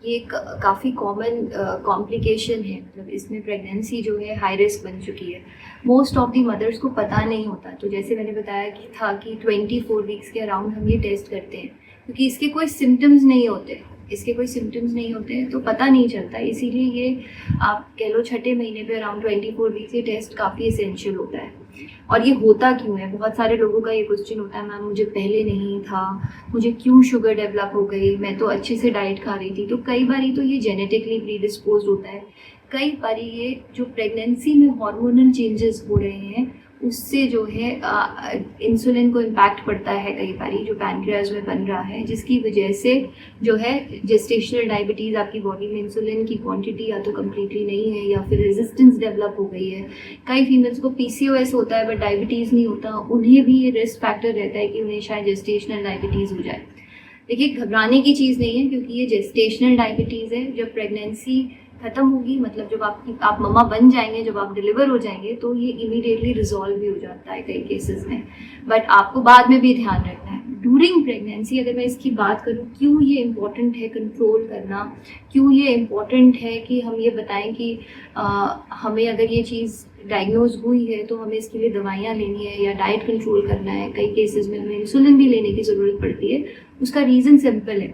Speaker 2: ये एक काफ़ी कॉमन कॉम्प्लिकेशन है। मतलब इसमें प्रेगनेंसी जो है हाई रिस्क बन चुकी है, मोस्ट ऑफ दी मदर्स को पता नहीं होता। तो जैसे मैंने बताया कि 24 वीक्स के अराउंड हम ये टेस्ट करते हैं, क्योंकि इसके कोई सिम्टम्स नहीं होते, तो पता नहीं चलता। इसीलिए ये आप कह लो छठे महीने पे अराउंड 24 वीक्स ये टेस्ट काफ़ी एसेंशियल होता है। और ये होता क्यों है, बहुत सारे लोगों का ये क्वेश्चन होता है, मैम मुझे पहले नहीं था, मुझे क्यों शुगर डेवलप हो गई, मैं तो अच्छे से डाइट खा रही थी। तो कई बारी तो ये जेनेटिकली प्रीडिस्पोज होता है, कई बारी ये जो प्रेगनेंसी में हार्मोनल चेंजेस हो रहे हैं उससे जो है इंसुलिन को इम्पैक्ट पड़ता है कई बारी, जो पैनक्रियाज में बन रहा है, जिसकी वजह से जो है जेस्टेशनल डायबिटीज़, आपकी बॉडी में इंसुलिन की क्वांटिटी या तो कम्प्लीटली नहीं है या फिर रेजिस्टेंस डेवलप हो गई है। कई फीमेल्स को PCOS होता है बट डायबिटीज़ नहीं होता, उन्हें भी ये रिस्क फैक्टर रहता है कि उन्हें शायद जेस्टेशनल डायबिटीज़ हो जाए। देखिए, घबराने की चीज़ नहीं है, क्योंकि ये जेस्टेशनल डायबिटीज़ है। जब प्रेगनेंसी खत्म होगी, मतलब जब आप मम्मा बन जाएंगे, जब आप डिलीवर हो जाएंगे, तो ये इमीडिएटली रिजॉल्व भी हो जाता है कई केसेस में। बट आपको बाद में भी ध्यान रखना है ड्यूरिंग प्रेगनेंसी। अगर मैं इसकी बात करूँ, क्यों ये इम्पोर्टेंट है कंट्रोल करना, क्यों ये इम्पोर्टेंट है कि हम ये बताएं कि हमें अगर ये चीज़ डायग्नोज हुई है तो हमें इसके लिए दवाइयाँ लेनी है या डाइट कंट्रोल करना है। कई केसेस में हमें इंसुलिन भी लेने की ज़रूरत पड़ती है। उसका रीज़न सिंपल है,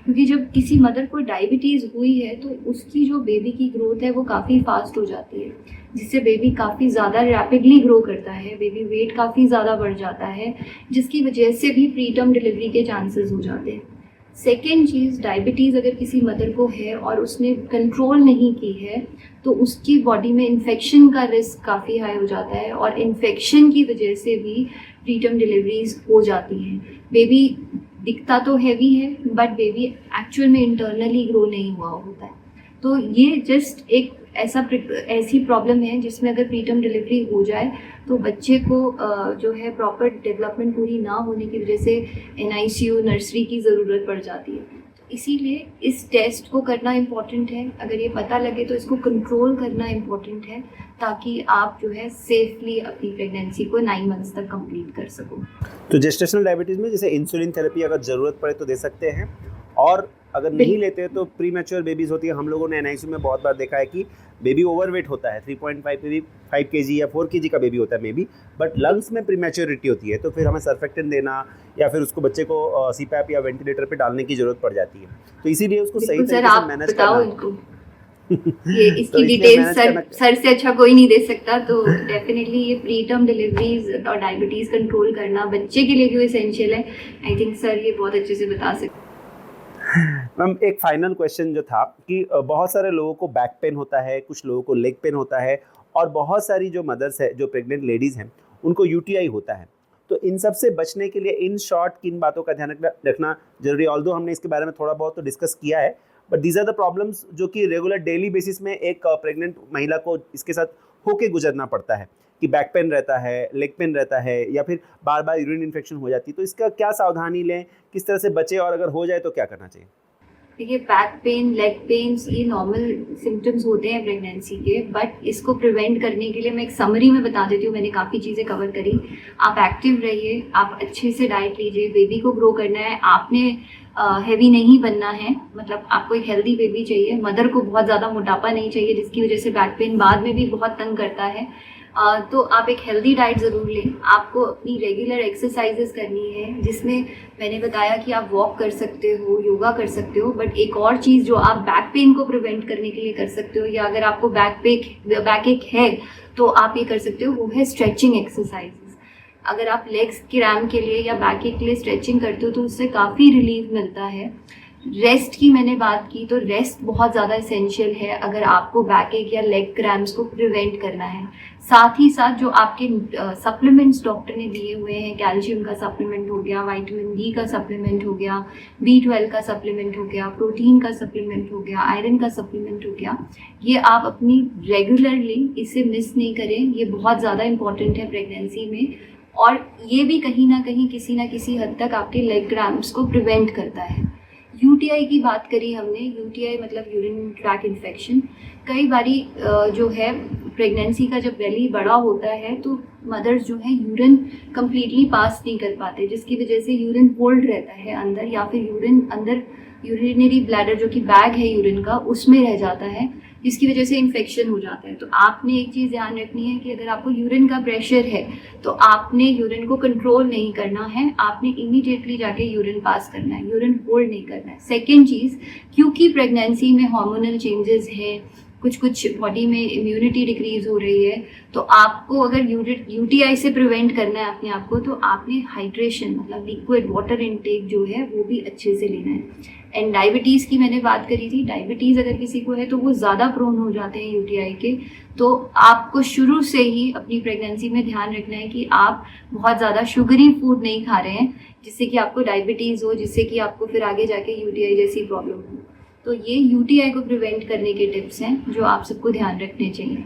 Speaker 2: क्योंकि जब किसी मदर को डायबिटीज़ हुई है तो उसकी जो बेबी की ग्रोथ है वो काफ़ी फास्ट हो जाती है, जिससे बेबी काफ़ी ज़्यादा रैपिडली ग्रो करता है, बेबी वेट काफ़ी ज़्यादा बढ़ जाता है, जिसकी वजह से भी प्री टर्म डिलीवरी के चांसेस हो जाते हैं। सेकेंड चीज़, डायबिटीज़ अगर किसी मदर को है और उसने कंट्रोल नहीं की है तो उसकी बॉडी में इन्फेक्शन का रिस्क काफ़ी हाई हो जाता है, और इन्फेक्शन की वजह से भी प्री टर्म डिलीवरीज हो जाती हैं। बेबी दिखता तो हैवी है बट बेबी एक्चुअल में इंटरनली ग्रो नहीं हुआ होता है। तो ये जस्ट एक ऐसी प्रॉब्लम है जिसमें अगर प्री टर्म डिलीवरी हो जाए तो बच्चे को जो है प्रॉपर डेवलपमेंट पूरी ना होने की वजह से NICU नर्सरी की ज़रूरत पड़ जाती है। तो इसीलिए इस टेस्ट को करना इम्पॉर्टेंट है। अगर ये पता लगे तो इसको कंट्रोल करना इम्पॉर्टेंट है, ताकि आप जो है सेफली अपनी प्रेगनेंसी को 9 मंथ्स तक कंप्लीट कर सको।
Speaker 1: तो जेस्टेशनल डायबिटीज़ में जैसे इंसुलिन थेरेपी अगर ज़रूरत पड़े तो दे सकते हैं, और अगर नहीं लेते तो प्री मैच्योर बेबीज़ होती है। हम लोगों ने NICU में बहुत बार देखा है कि बेबी ओवरवेट होता है, 3.5 में भी 5 kg या 4 kg का बेबी होता है मे बी, बट लंग्स में प्रीमैच्योरिटी होती है, तो फिर हमें सर्फेक्टेंट देना या फिर उसको बच्चे को CPAP या वेंटिलेटर पे डालने की ज़रूरत पड़ जाती है। तो इसीलिए उसको सही तरीके से मैनेज करना।
Speaker 2: ये इसकी डिटेल्स सर से अच्छा कोई नहीं दे सकता। तो डेफिनेटली ये प्री टर्म डिलीवरीज और डायबिटीज़ कंट्रोल करना बच्चे के लिए क्यों एसेंशियल है, आई थिंक सर ये बहुत अच्छे से बता सकते।
Speaker 1: मैम, एक फाइनल क्वेश्चन जो था कि बहुत सारे लोगों को बैक पेन होता है, कुछ लोगों को लेग पेन होता है, और बहुत सारी जो मदर्स है, जो प्रेग्नेंट लेडीज़ हैं, उनको UTI होता है। तो इन सब से बचने के लिए इन शॉर्ट किन बातों का ध्यान रखना जरूरी है? ऑल्दो हमने इसके बारे में थोड़ा बहुत तो डिस्कस किया है, but these are the problems जो कि रेगुलर डेली बेसिस में एक प्रेग्नेंट महिला को इसके साथ होके गुजरना पड़ता है, कि बैक पेन रहता है, लेग पेन रहता है, या फिर बार बार यूरिन इन्फेक्शन हो जाती है। तो इसका क्या सावधानी लें, किस तरह से बचें, और अगर हो जाए तो क्या करना चाहिए?
Speaker 2: देखिए, बैक पेन, लेग पेन्स ये नॉर्मल सिम्टम्स होते हैं प्रेगनेंसी के, बट इसको प्रिवेंट करने के लिए मैं एक समरी में बता देती हूँ। मैंने काफ़ी चीज़ें कवर करी। आप एक्टिव रहिए, आप अच्छे से डाइट लीजिए, बेबी को ग्रो करना है, आपने हैवी नहीं बनना है, मतलब आपको एक हेल्दी बेबी चाहिए। मदर को बहुत ज़्यादा मोटापा नहीं चाहिए जिसकी वजह से बैक पेन बाद में भी बहुत तंग करता है। तो आप एक हेल्दी डाइट ज़रूर लें। आपको अपनी रेगुलर एक्सरसाइजेस करनी है, जिसमें मैंने बताया कि आप वॉक कर सकते हो, योगा कर सकते हो, बट एक और चीज़ जो आप बैक पेन को प्रिवेंट करने के लिए कर सकते हो, या अगर आपको बैक एक है तो आप ये कर सकते हो, वो है स्ट्रेचिंग एक्सरसाइजेस। अगर आप लेग्स क्रैम्प के लिए या बैक एक के लिए स्ट्रेचिंग करते हो तो उससे काफ़ी रिलीफ मिलता है। रेस्ट की मैंने बात की, तो रेस्ट बहुत ज़्यादा एसेंशियल है अगर आपको बैक एक या लेग क्रैम्प्स को प्रिवेंट करना है। साथ ही साथ जो आपके सप्लीमेंट्स डॉक्टर ने दिए हुए हैं, कैल्शियम का सप्लीमेंट हो गया, विटामिन D का सप्लीमेंट हो गया, B12 का सप्लीमेंट हो गया, प्रोटीन का सप्लीमेंट हो गया, आयरन का सप्लीमेंट हो गया, ये आप अपनी रेगुलरली इसे मिस नहीं करें। ये बहुत ज़्यादा इंपॉर्टेंट है प्रेगनेंसी में, और ये भी कहीं ना कहीं किसी ना किसी हद तक आपके लेग क्रैम्प्स को प्रिवेंट करता है। UTI की बात करी हमने। UTI मतलब यूरिन ट्रैक इन्फेक्शन। कई बारी जो है प्रेगनेंसी का जब बेली बड़ा होता है तो मदर्स जो है यूरिन कम्प्लीटली पास नहीं कर पाते, जिसकी वजह से यूरिन होल्ड रहता है अंदर, या फिर यूरिन अंदर यूरिनरी ब्लैडर जो कि बैग है यूरिन का, उसमें रह जाता है, जिसकी वजह से इन्फेक्शन हो जाता है। तो आपने एक चीज़ ध्यान रखनी है कि अगर आपको यूरिन का प्रेशर है तो आपने यूरिन को कंट्रोल नहीं करना है, आपने इमीडिएटली जाके यूरिन पास करना है, यूरिन होल्ड नहीं करना है। सेकेंड चीज़, क्योंकि प्रेगनेंसी में हार्मोनल चेंजेस हैं, कुछ बॉडी में इम्यूनिटी डिक्रीज हो रही है, तो आपको अगर यूटीआई से प्रिवेंट करना है अपने आप को, तो आपने हाइड्रेशन मतलब लिक्विड वाटर इनटेक जो है वो भी अच्छे से लेना है। एंड डायबिटीज़ की मैंने बात करी थी, डायबिटीज़ अगर किसी को है तो वो ज़्यादा प्रोन हो जाते हैं यूटीआई के। तो आपको शुरू से ही अपनी प्रेगनेंसी में ध्यान रखना है कि आप बहुत ज़्यादा शुगरी फूड नहीं खा रहे हैं जिससे कि आपको डायबिटीज़ हो, जिससे कि आपको फिर आगे जाके यूटीआई जैसी प्रॉब्लम हो। तो ये यूटीआई को प्रिवेंट करने के टिप्स हैं जो आप सबको ध्यान रखने चाहिए।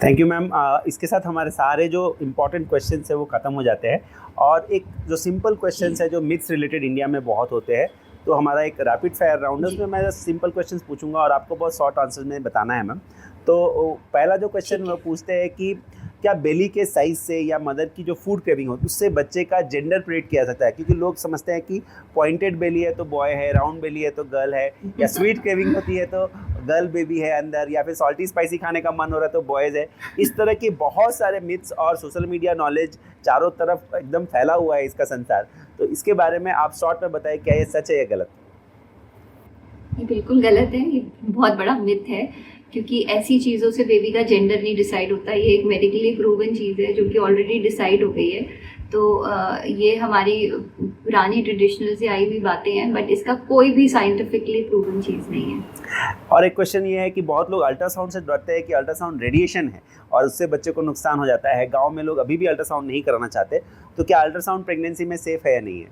Speaker 1: Thank you ma'am. इसके साथ हमारे सारे जो इम्पोर्टेंट क्वेश्चंस है वो ख़त्म हो जाते हैं और एक जो सिंपल क्वेश्चंस है जो मिथ्स रिलेटेड इंडिया में बहुत होते हैं, तो हमारा एक रैपिड फायर राउंड है, उसमें मैं सिंपल क्वेश्चंस पूछूंगा और आपको बहुत शॉर्ट आंसर में बताना है मैम। तो पहला जो क्वेश्चन वो पूछते हैं कि क्या बेली के साइज से या मदर की जो फूड क्रेविंग हो उससे बच्चे का जेंडर प्रेडिक्ट किया जा सकता है? क्योंकि लोग समझते हैं कि पॉइंटेड बेली है तो बॉय है, राउंड बेली है तो गर्ल है, या स्वीट क्रेविंग होती है तो गर्ल बेबी है अंदर, या फिर सॉल्टी स्पाइसी खाने का मन हो रहा है तो बॉयज़ है। इस तरह के बहुत सारे मिथ्स और सोशल मीडिया नॉलेज चारों तरफ एकदम फैला हुआ है इसका संसार। तो इसके बारे में आप शॉर्ट में बताएं, क्या ये सच है या गलत?
Speaker 2: ये बिल्कुल गलत है, ये बहुत बड़ा मिथ है, क्योंकि ऐसी चीज़ों से बेबी का जेंडर नहीं डिसाइड होता। ये एक मेडिकली प्रूवन चीज़ है जो कि ऑलरेडी डिसाइड हो गई है। तो ये हमारी पुरानी ट्रेडिशनल से आई हुई बातें हैं, बट इसका कोई भी साइंटिफिकली प्रूवन चीज़ नहीं है।
Speaker 1: और एक क्वेश्चन ये है कि बहुत लोग अल्ट्रासाउंड से डरते हैं कि अल्ट्रासाउंड रेडिएशन है और उससे बच्चे को नुकसान हो जाता है। गाँव में लोग अभी भी अल्ट्रासाउंड नहीं कराना चाहते, तो क्या अल्ट्रासाउंड प्रेगनेंसी में सेफ़ है या नहीं है?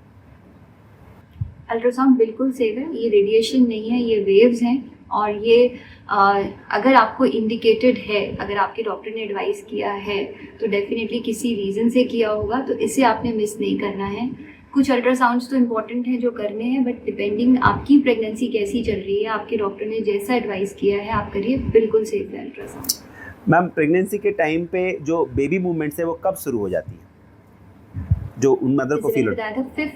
Speaker 2: अल्ट्रासाउंड बिल्कुल सेफ है, ये रेडिएशन नहीं है, ये वेव्स हैं। और ये अगर आपको इंडिकेटेड है, अगर आपके डॉक्टर ने एडवाइस किया है तो डेफिनेटली किसी रीज़न से किया होगा, तो इसे आपने मिस नहीं करना है। कुछ अल्ट्रासाउंड्स तो इम्पॉर्टेंट हैं जो करने हैं, बट डिपेंडिंग आपकी प्रेगनेंसी कैसी चल रही है, आपके डॉक्टर ने जैसा एडवाइस किया है आप करिए, बिल्कुल सेफ है अल्ट्रासाउंड।
Speaker 1: मैम, प्रेगनेंसी के टाइम पे जो बेबी मूवमेंट्स है वो कब शुरू हो जाती है, जो उन मदर को फील होता है?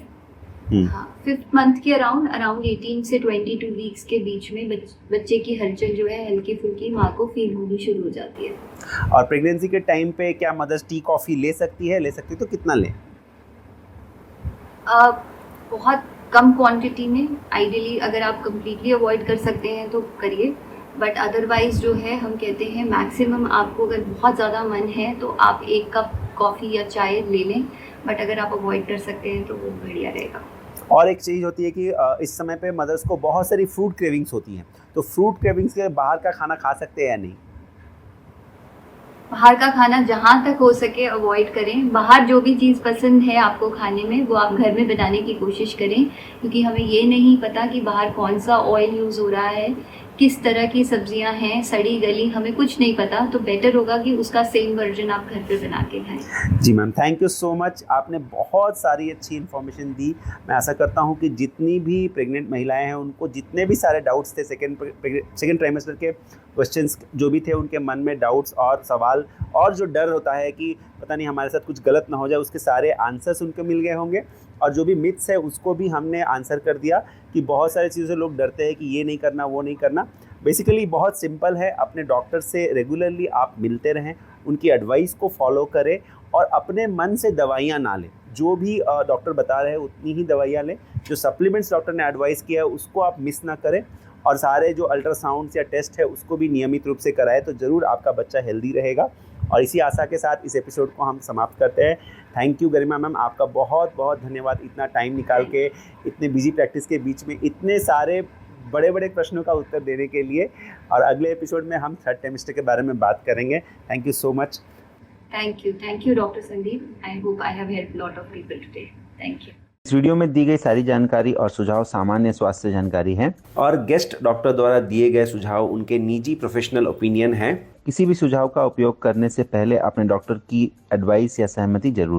Speaker 2: फिफ्थ मंथ के अराउंड 18 से 22 वीक्स के बीच में बच्चे की हलचल जो है हल्की फुल्की माँ को फील होनी शुरू हो जाती है।
Speaker 1: और प्रेगनेंसी के टाइम पे क्या मदर्स टी कॉफ़ी ले सकती है? ले सकती है तो कितना लें?
Speaker 2: बहुत कम क्वांटिटी में, आइडियली अगर आप कम्प्लीटली अवॉइड कर सकते हैं तो करिए, बट अदरवाइज जो है हम कहते हैं मैक्सिमम आपको अगर बहुत ज़्यादा मन है तो आप 1 कप कॉफ़ी या चाय ले लें, बट अगर आप अवॉइड कर सकते हैं तो वो बढ़िया रहेगा।
Speaker 1: और एक चीज़ होती है कि इस समय पे मदर्स को बहुत सारी फ्रूट क्रेविंग्स होती हैं, तो फ्रूट क्रेविंग्स के बाहर का खाना खा सकते हैं या नहीं?
Speaker 2: बाहर का खाना जहाँ तक हो सके अवॉइड करें। बाहर जो भी चीज़ पसंद है आपको खाने में वो आप घर में बनाने की कोशिश करें, क्योंकि हमें ये नहीं पता कि बाहर कौन सा ऑयल यूज़ हो रहा है, किस तरह की सब्जियां हैं, सड़ी गली, हमें कुछ नहीं पता। तो बेटर होगा कि उसका सेम वर्जन आप घर पे बना के खाएं।
Speaker 1: जी ma'am, thank you so much. आपने बहुत सारी अच्छी इन्फॉर्मेशन दी। मैं आशा करता हूँ कि जितनी भी प्रेग्नेंट महिलाएं हैं उनको जितने भी सारे डाउट्स थे सेकेंड ट्राइमेस्टर के क्वेश्चंस जो भी थे उनके मन में डाउट्स और सवाल और जो डर होता है कि पता नहीं हमारे साथ कुछ गलत ना हो जाए, उसके सारे आंसर्स उनको मिल गए होंगे। और जो भी मिथ्स है उसको भी हमने आंसर कर दिया कि बहुत सारी चीज़ों से लोग डरते हैं कि ये नहीं करना वो नहीं करना। बेसिकली बहुत सिंपल है, अपने डॉक्टर से रेगुलरली आप मिलते रहें, उनकी एडवाइस को फॉलो करें और अपने मन से दवाइयाँ ना लें। जो भी डॉक्टर बता रहे हैं उतनी ही दवाइयाँ लें। जो सप्लीमेंट्स डॉक्टर ने एडवाइस किया है उसको आप मिस ना करें और सारे जो अल्ट्रासाउंड्स या टेस्ट है उसको भी नियमित रूप से कराएं, तो ज़रूर आपका बच्चा हेल्दी रहेगा। और इसी आशा के साथ इस एपिसोड को हम समाप्त करते हैं। थैंक यू गरिमा मैम, आपका बहुत बहुत धन्यवाद इतना टाइम निकाल के इतने बिजी प्रैक्टिस के बीच में इतने सारे बड़े बड़े प्रश्नों का उत्तर देने के लिए। और अगले एपिसोड में हम थर्ड ट्राइमेस्टर के बारे में बात करेंगे। Thank you so much.
Speaker 2: Thank you doctor Sandeep. I hope I have helped lot of people today. Thank you.
Speaker 1: इस वीडियो में दी गई सारी जानकारी और सुझाव सामान्य स्वास्थ्य जानकारी हैं और गेस्ट डॉक्टर द्वारा दिए गए सुझाव उनके निजी प्रोफेशनल ओपिनियन हैं। किसी भी सुझाव का उपयोग करने से पहले अपने डॉक्टर की एडवाइस या सहमति जरूर